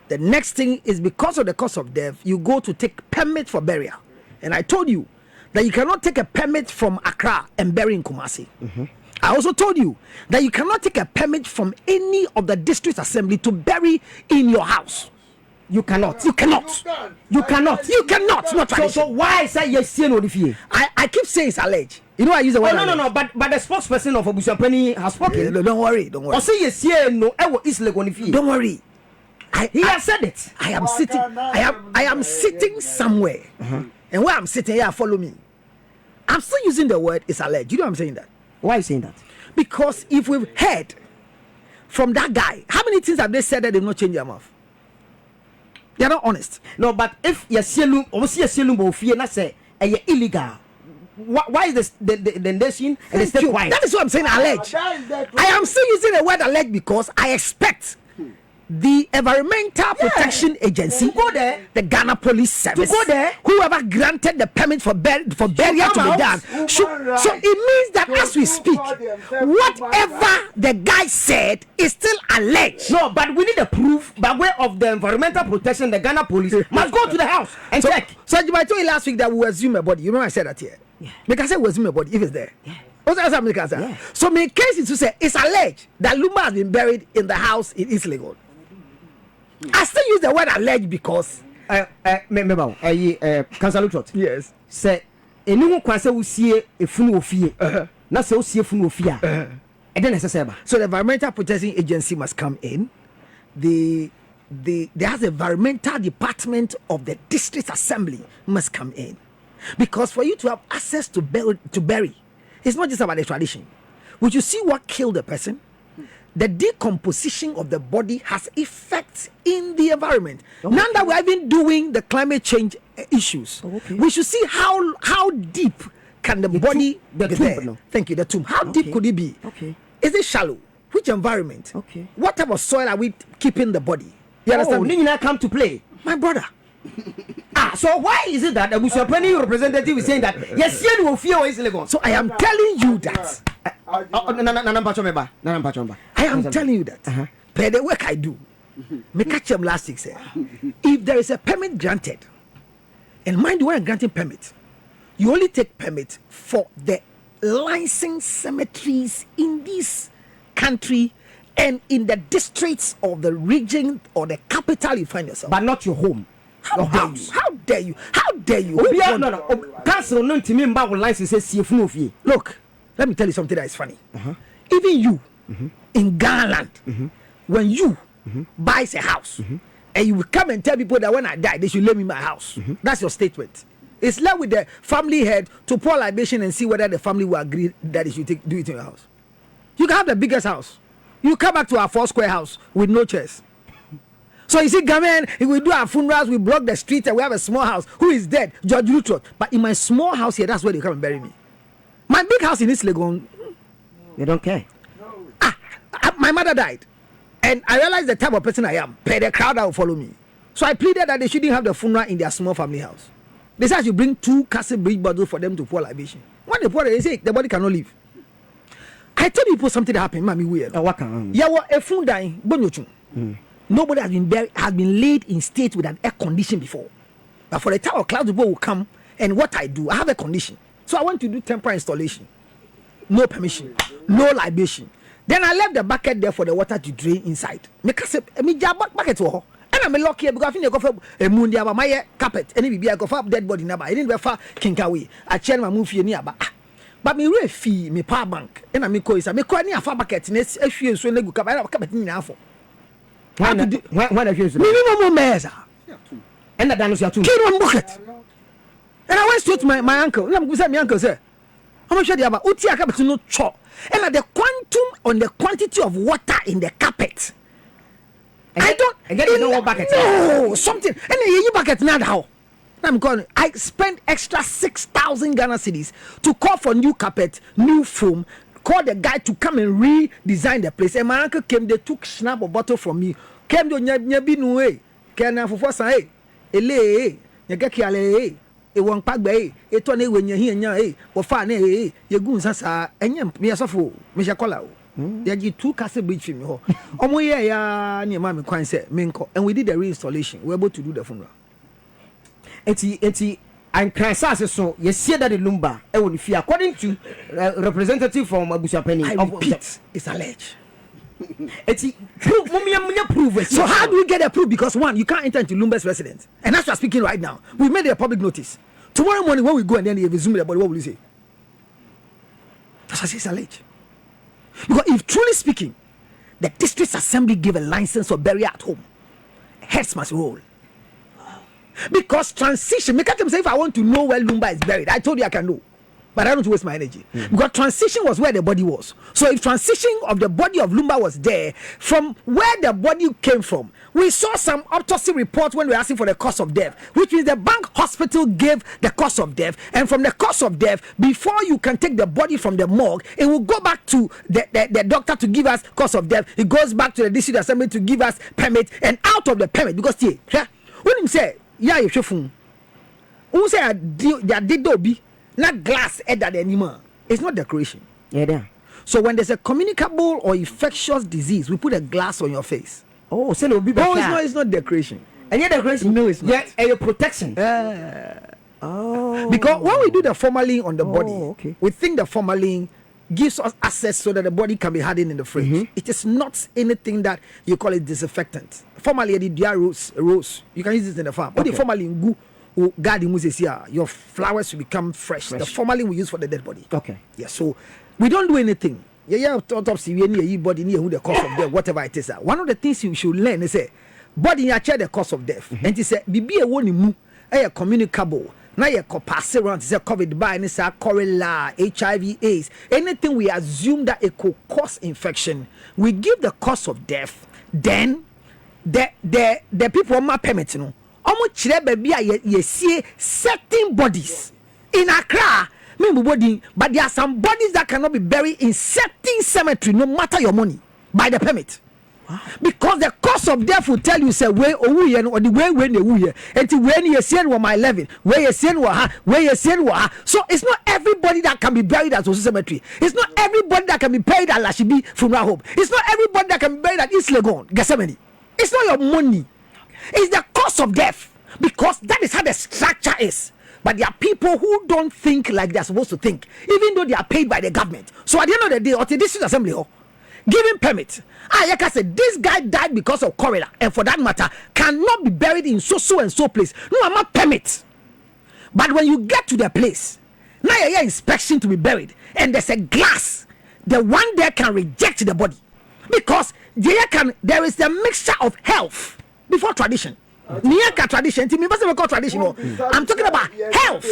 The next thing is because of the cause of death you go to take permit for burial, and I told you that you cannot take a permit from Accra and bury in Kumasi. I also told you that you cannot take a permit from any of the district assembly to bury in your house. You cannot. Not tradition. So why say yes, see no defie? I keep saying it's alleged. You know I use the word. No. But the spokesperson of Abusuapenyi has spoken. Don't worry. Or say yes, see no. Ewo Legon defie. Don't worry. He has said it. I am sitting somewhere, and where I'm sitting here, follow me. I'm still using the word it's alleged. You know I'm saying that? Why are you saying that? Because if we've heard from that guy, how many things have they said that they've not changed their mouth? They're not honest. No, but if you see Lumba fear not say illegal, why is the nation and the state quiet? That is what I'm saying. Alleged. I am still using the word alleged because I expect the Environmental Protection Agency, go there. the Ghana Police Service, go there. whoever granted the permit for burial to be done. So it means that as we speak, whatever the guy said is still alleged. No, but we need a proof by way of the Environmental Protection. The Ghana Police must go to the house and check. So I told you last week that we assume a body. You remember I said that here? Yeah. Because I said we assume a body if it's there. Yeah. What's the answer? Yeah. So my case is to say it's alleged that Lumba has been buried in the house in East Legon. I still use the word alleged because Councillor Trot. yes. Say anyone can say we see a funu ofie. Na say we see a funu ofie. And then necessary. So the Environmental Protection Agency must come in. There's the Environmental Department of the District Assembly must come in. Because for you to have access to bury, it's not just about the tradition. Would you see what killed the person? The decomposition of the body has effects in the environment. Now that we're even doing the climate change issues, we should see how deep can the body the be tomb, there. no? Thank you. The tomb. How deep could it be? Okay. Is it shallow? Which environment? Okay. What type of soil are we keeping the body? You understand? Oh, Nina come to play. My brother. So why is it that the Abusua Panin representative is saying that yes, you will fear is Legon? So I am telling you that. I am telling you that. Per the work I do, me catch them last week. Say, if there is a permit granted, and mind you, when granting permit, you only take permit for the licensed cemeteries in this country and in the districts of the region or the capital you find yourself. But not your home. How dare you? How dare you? No. Council no to me about license says CF. Look, let me tell you something that is funny. Even you in Ghana land, when you buys a house and you will come and tell people that when I die they should lay me in my house. That's your statement. It's left with the family head to pour libation and see whether the family will agree that they should do it in your house. You can have the biggest house. You come back to our 4-square house with no chairs. So you see, Gamen, if we do our funerals, we block the street and we have a small house. Who is dead? George Lutrot. But in my small house here, that's where they come and bury me. My big house in East Legon, They don't care. My mother died. And I realized the type of person I am. Pay the crowd that will follow me. So I pleaded that they shouldn't have the funeral in their small family house. They said I should bring 2 castle bridge bottles for them to pour libation. When they pour it, they say the body cannot leave. I tell people something that happened, mommy weird. Yeah, what a full dying, nobody has been laid in state with an air condition before. But for the time of clouds will come, and what I do, I have a condition. So I want to do temporary installation. No permission, no libation. Then I left the bucket there for the water to drain inside. Make a bucket for her. And I'm lucky because I think they go for a moon there, my carpet, and if I go for dead body number, I didn't go for Kinkawi. I change my move here near. But me re fee me power bank, and I'm going to make a far bucket, and it's a few so leg cup. I have a carpet in for. When I hear minimum meza. And the dance you have Kid one bucket. And I went straight to my uncle. Let me say, my uncle, sir. How much are you about? Utia carpet no chop. And at the quantum on the quantity of water in the carpet. I get you know what bucket. No, something. And then you bucket now. I'm going. I spent extra 6,000 Ghana cedis to call for new carpet, new foam. Call the guy to come and redesign the place. And my uncle came. They took snap a bottle from me. Came to nyabi no way. Can I for say, ele, nyagakiale. E won pagbe e to na wenye hi nya wo fa na ye gun sasa enyem me yasofo me shakola o ya gi 2 castle bridge film ho omo ye ya ne ma me kwan se me nko, and we did the reinstallation. We were able to do the funeral. Eti and crisis so you see that the Lumba e won fi according to representative from Abusua Panin. I repeat, it's alleged. Eti prove. So how do we get a proof? Because one, you can't enter into Lumba's residence, and that's what's speaking right now. We made a public notice. Tomorrow morning when we go and then they resume the body, what will you say? That's what it's alleged. Because if truly speaking, the district assembly gave a license for burial at home, heads must roll. Because transition, make them say if I want to know where Lumba is buried, I told you I can know. but I don't want to waste my energy. Because transition was where the body was. So if transition of the body of Lumba was there, from where the body came from, we saw some autopsy report when we were asking for the cause of death, which means the bank hospital gave the cause of death. And from the cause of death, before you can take the body from the morgue, it will go back to the doctor to give us cause of death. It goes back to the district assembly to give us permit. And out of the permit, because when you say, yeah, you should who say did be not glass either anymore. It's not decoration. Yeah. So when there's a communicable or infectious disease, we put a glass on your face. Oh, so no, it's not decoration. And yet decoration? No, it's not. Yeah, and your protection. Oh. Because when we do the formalin on the body, we think the formalin gives us access so that the body can be hardened in the fridge. It is not anything that you call it disinfectant. Formalin, the rose. You can use this in the farm. But the formalin go. Your flowers will become fresh. The formalin we use for the dead body. Okay. Yeah, so we don't do anything. Autopsy, we body near who the cause of death, whatever it is. One of the things you should learn is body check the cause of death. And he said, be a one a communicable. Now you pass around to say COVID by and say Colonial, HIV, AIDS. Anything we assume that it could cause infection, we give the cause of death. Then the people on my permit, you know. You see certain bodies in Accra, but there are some bodies that cannot be buried in certain cemetery, no matter your money, by the permit. Wow. Because the cause of death will tell you, say, where owuah or the way when the owuah, and when you see my 11, where you see where you see. So it's not everybody that can be buried at Osu Cemetery. It's not everybody that can be buried at Lashibi Funeral Home. It's not everybody that can be buried at East Legon, Gethsemane. It's not your money. It's the cause of death, because that is how the structure is. But there are people who don't think like they're supposed to think, even though they are paid by the government. So at the end of the day, or the district assembly, giving permit. Like I said, this guy died because of cholera, and for that matter, cannot be buried in so and so place. No, I'm not permit. But when you get to the place, now you inspection to be buried, and there's a glass. The one there can reject the body, because there is a mixture of health before tradition. Niaka tradition, tradition. I'm talking about health.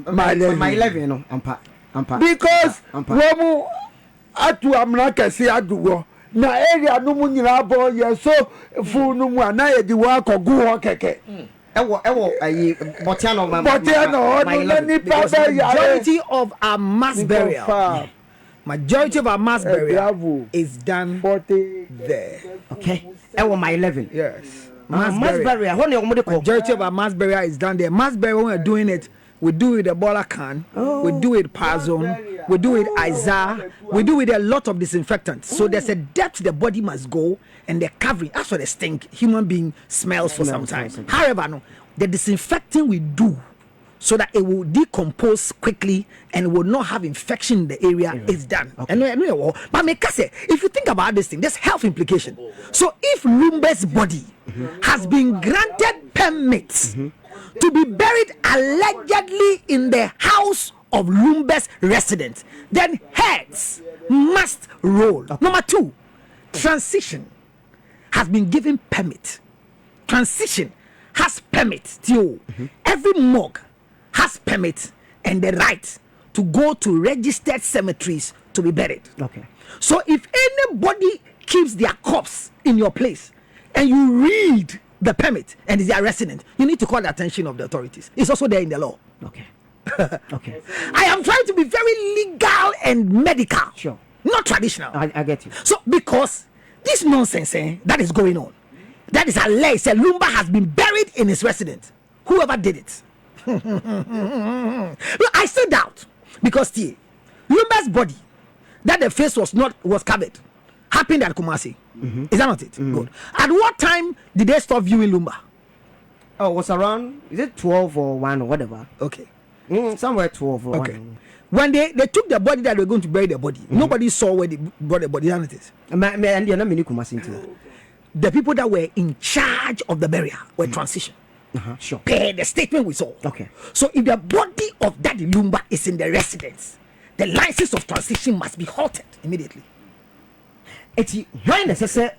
My 11 no ampa because womu atu amna kesi aduwo na area no mu nyina bo ye so fu no mu na ye di wa kogu ho keke ewo ayi botiano no majority of our mass burial is done there. Okay. Ewo my 11. Yes. Mass burial. Majority of our mass burial is done there. Mass burial, when we're doing it, we do it with a bola can, we do it Pazone, we do it Izar, we do it a lot of disinfectants. So there's a depth the body must go, and the covering. That's what they stink. Human being smells for some time. However, no, the disinfecting we do so that it will decompose quickly and will not have infection in the area is done. Okay. But if you think about this thing, there's health implication. So if Lumba's body has been granted permits to be buried allegedly in the house of Lumba's residents, then heads must roll. Okay. Number 2, transition has been given permit. Transition has permit. Every morgue has permit and the right to go to registered cemeteries to be buried. Okay. So if anybody keeps their corpse in your place and you read the permit and is their resident, you need to call the attention of the authorities. It's also there in the law. Okay. Okay. I am trying to be very legal and medical. Sure. Not traditional. I get you. So because this nonsense that is going on, that is alleged, Lumba has been buried in his residence. Whoever did it. I still doubt, because Lumba's body, that the face was covered, happened at Kumasi. Is that not it? Good. At what time did they stop viewing Lumba? Oh, it was around, is it 12 or 1 or whatever? Okay. Somewhere 12 or okay. 1. When they took the body that they were going to bury the body, nobody saw where they brought the body. Isn't it? The people that were in charge of the burial were transition. Sure. Per the statement we saw. Okay. So if the body of Daddy Lumba is in the residence, the license of transition must be halted immediately. It's when necessary,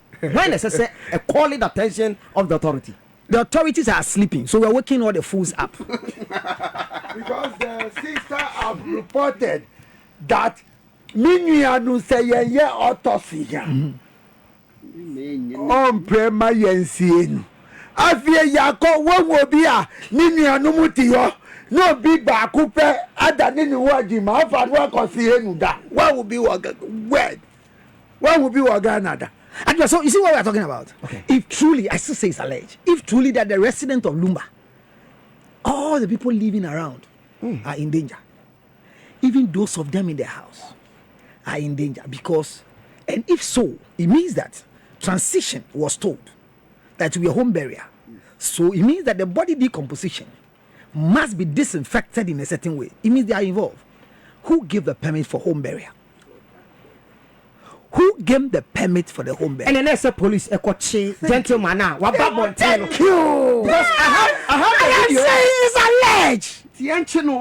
calling the attention of the authority. The authorities are sleeping, so we're waking all the fools up. Because the sister have reported that Minianu say ye autopsy here. On prema yensienu. Afie yako wo bi a Minianu mutiyo. No big baako pe adani ni wadi ma afa no akosi enu da. What will be word? What will be Ghana? And so you see what we are talking about? Okay. If truly, I still say it's alleged, if truly that the resident of Lumba, all the people living around are in danger, even those of them in the house are in danger, because, and if so, it means that transition was told that to be a home burial. So it means that the body decomposition must be disinfected in a certain way. It means they are involved. Who gave the permit for home burial? Who gave the permit for the home burial? And then there's a police, a coach, gentleman now. What about Thank you. Because I have say it's alleged.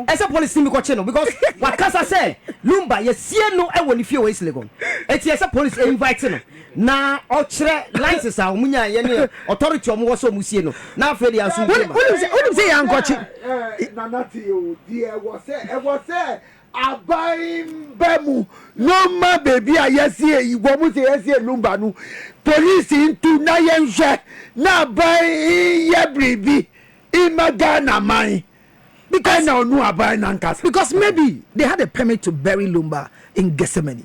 As a police team, because what Casa say, Lumba, you see no, I will if you waste Legon. It's yes, a police inviting. Now, Ochre licenses are Munya, authority of Moso Musino. Now, Freddy, I what say, Uncle? Nanati, dear, was there. Abaim bemu no ma baby ayese igbomu se yese Lumba nu police into na yenhwe na abai ye bribi imagana man because na onu abai na nkasa because maybe they had a permit to bury Lumba in Gethsemane,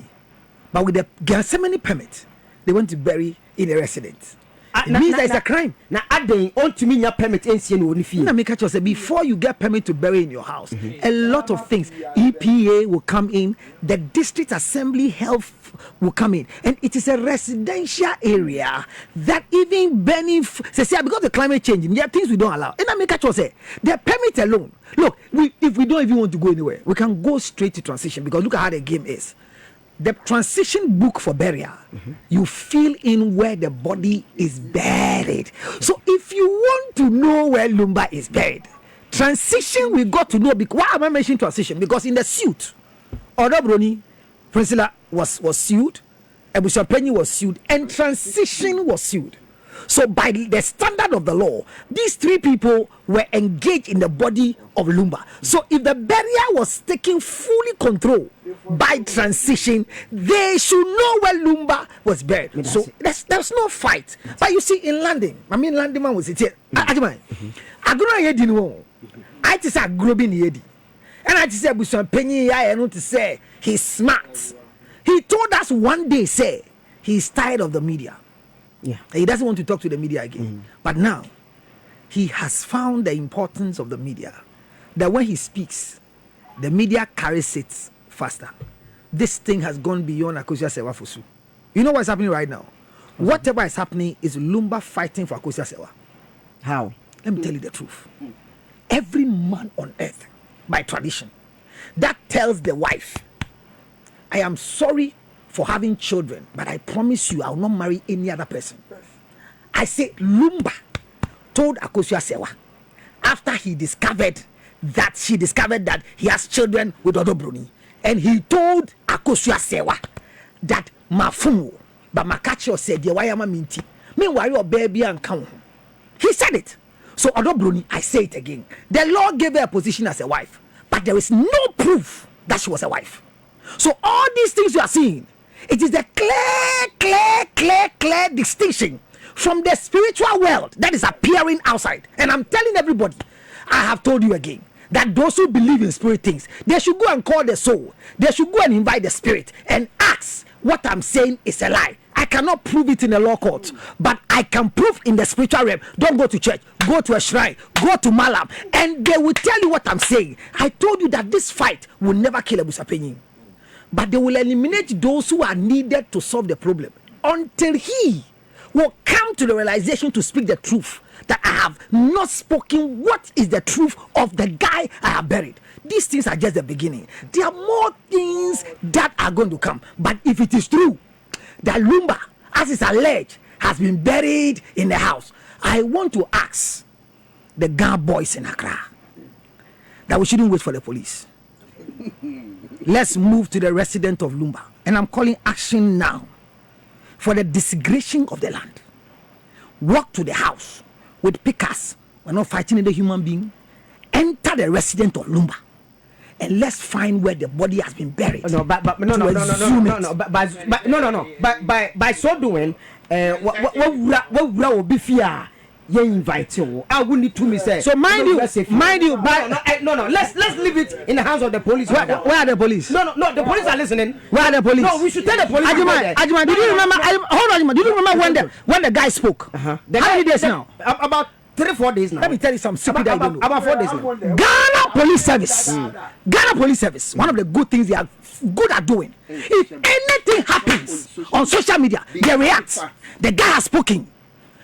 but with the Gethsemane permit they went to bury in a residence. It means that it's a crime. Now, adding on to me your permit before you get permit to bury in your house, a lot of things. EPA will come in, the district assembly health will come in, and it is a residential area that even burning because the climate change, there are things we don't allow. And I make a say the permit alone. Look, if we don't even want to go anywhere, we can go straight to transition, because look at how the game is. The transition book for burial, you fill in where the body is buried. So if you want to know where Lumba is buried, transition we got to know. Why am I mentioning transition? Because in the suit, Odobroni, Priscilla was sued, Abusua was sued, and transition was sued. So by the standard of the law, these three people were engaged in the body of Lumba. So if the burial was taken fully control by transition, they should know where Lumba was buried. So there's no fight. But you see, in London, London man was here. I just said growing yedi, and I just said Abusua Penny. I know to say he's smart. He told us one day, say he's tired of the media. Yeah, he doesn't want to talk to the media again. But now he has found the importance of the media, that when he speaks, the media carries it faster. This thing has gone beyond Akosua Sewa Fosu. You know what's happening right now? Whatever is happening is Lumba fighting for Akosua Sewa. How? Let me tell you the truth. Every man on earth, by tradition, that tells the wife, I am sorry for having children, but I promise you I will not marry any other person. I say Lumba told Akosua Sewa after she discovered that he has children with Odobroni, and he told Akosua Sewa that Mafumo, but Makacho said, "Dear, why am I minty? Meanwhile, your baby and count." He said it. So Odobroni, I say it again. The law gave her a position as a wife, but there is no proof that she was a wife. So all these things you are seeing, it is the clear distinction from the spiritual world that is appearing outside. And I'm telling everybody, I have told you again, that those who believe in spirit things, they should go and call the soul. They should go and invite the spirit and ask, what I'm saying is a lie. I cannot prove it in a law court, but I can prove in the spiritual realm. Don't go to church, go to a shrine, go to Malam, and they will tell you what I'm saying. I told you that this fight will never kill Abusua Penyin, but they will eliminate those who are needed to solve the problem until he will come to the realization to speak the truth, that I have not spoken what is the truth of the guy I have buried. These things are just the beginning. There are more things that are going to come. But if it is true that Lumba, as is alleged, has been buried in the house, I want to ask the Ghana boys in Accra that we shouldn't wait for the police. Let's move to the resident of Lumba. And I'm calling action now for the desecration of the land. Walk to the house, with pickers. We're not fighting the human being. Enter the residence of Lumba. And let's find where the body has been buried. No, by so doing, what will be fear? You invite you. I will need to me say. So mind you. Let's leave it in the hands of the police. Where are the police? No, the police are listening. Where are the police? No, we should tell the police. Ajima, did you remember? Hold on, Ajima. Did you remember when the guy spoke? How many days now? About 3-4 days now. Let me tell you some secret. About 4 days now. Ghana Police Service. Ghana Police Service. One of the good things they are good at doing. If anything happens on social media, they react. The guy has spoken.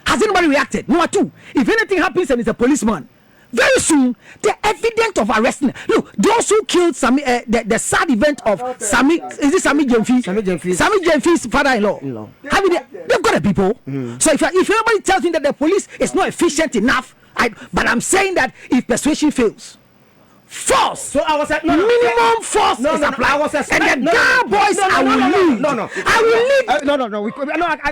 Has anybody reacted? Number two, if anything happens and it's a policeman, very soon the evidence of arresting. Look, those who killed Sami, the sad event of Sami, is it Sami Jemfi? Sami Jemfi's father-in-law. I mean, they've got the people. So if anybody tells me that the police is not efficient enough, but I'm saying that if persuasion fails, force. So I was at minimum force is applied. And the boys, I will lead. I will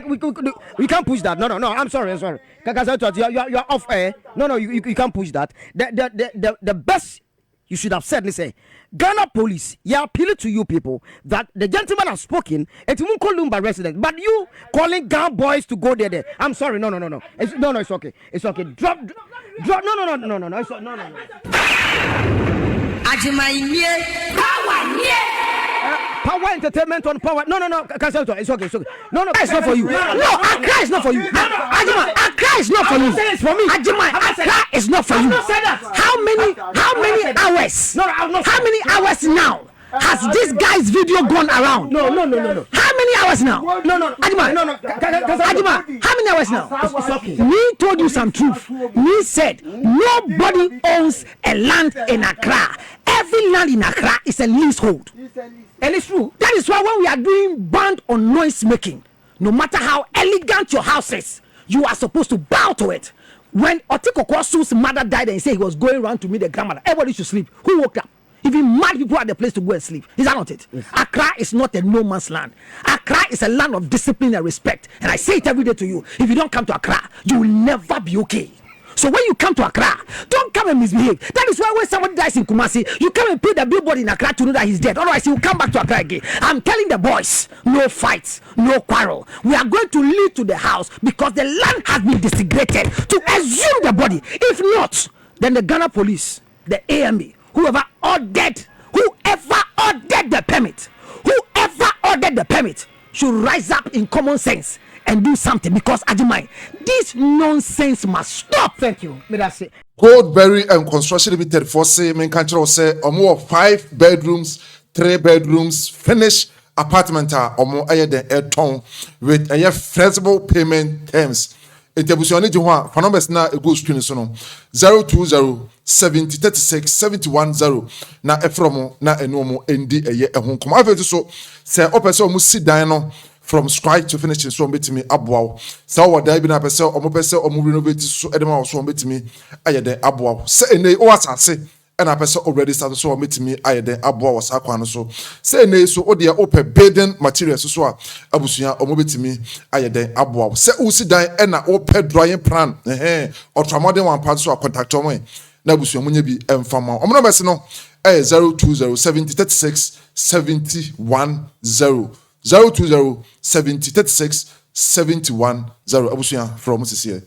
lead. We can't push that. No. I'm sorry. You're off air. No. You can't push that. The best you should have said, listen, Ghana police, you appeal to you people that the gentleman has spoken. It won't call Lumba resident, but you calling Ghana boys to go there. I'm sorry. No. It's okay. Drop. No. Power entertainment on power. No. Cancel it. It's okay. No. It's not for you. No, Accra is not for you. Ajima, Accra is not for you. It's for me. Ajima, Accra is not for you. How many hours? How many hours now has this guy's video gone around? No. How many hours now? No. Ajima, how many hours now? It's okay. Me told you some truth. Me said nobody owns a land in Accra. Every land in Accra is a leasehold. And it's true. That is why when we are doing ban on noise making, no matter how elegant your house is, you are supposed to bow to it. When Otikokosu's mother died and he said he was going around to meet the grandmother, everybody should sleep. Who woke up? Even mad people had the place to go and sleep. Is that not it? Yes. Accra is not a no man's land. Accra is a land of discipline and respect. And I say it every day to you. If you don't come to Accra, you will never be okay. So when you come to Accra, don't come and misbehave. That is why when somebody dies in Kumasi, you come and put the billboard in Accra to know that he's dead. Otherwise, he will come back to Accra again. I'm telling the boys, no fights, no quarrel. We are going to lead to the house because the land has been disintegrated to exhume the body. If not, then the Ghana police, the AMA, whoever ordered the permit should rise up in common sense and do something, because Ajimai, this nonsense must stop. Thank you. Goldberry and Construction Limited for say main country say more 5 bedrooms, 3 bedrooms, finished apartment or more the air tone with a flexible payment terms. Interbusioni Juha, for numbers na a good screen sono 020 70 36 710 na efromo na enomo endi eye ehun kom afetu so se opese mu si dan no from scratch to finish so betimi aboawo se wo dan bi na pese omo pese omo renovate so edema so betimi ayede aboawo se enei o asase and I person already started so betimi ayede aboawo sa kwan so se enei so ode ope building materials so abusua omo betimi ayede aboawo se usi dan e na ope drawing plan ultramodern one part so contact omo na abusua munya bi emfama omo no bese no 020 70 36 710 020 70 36 710 abusua from Mrs.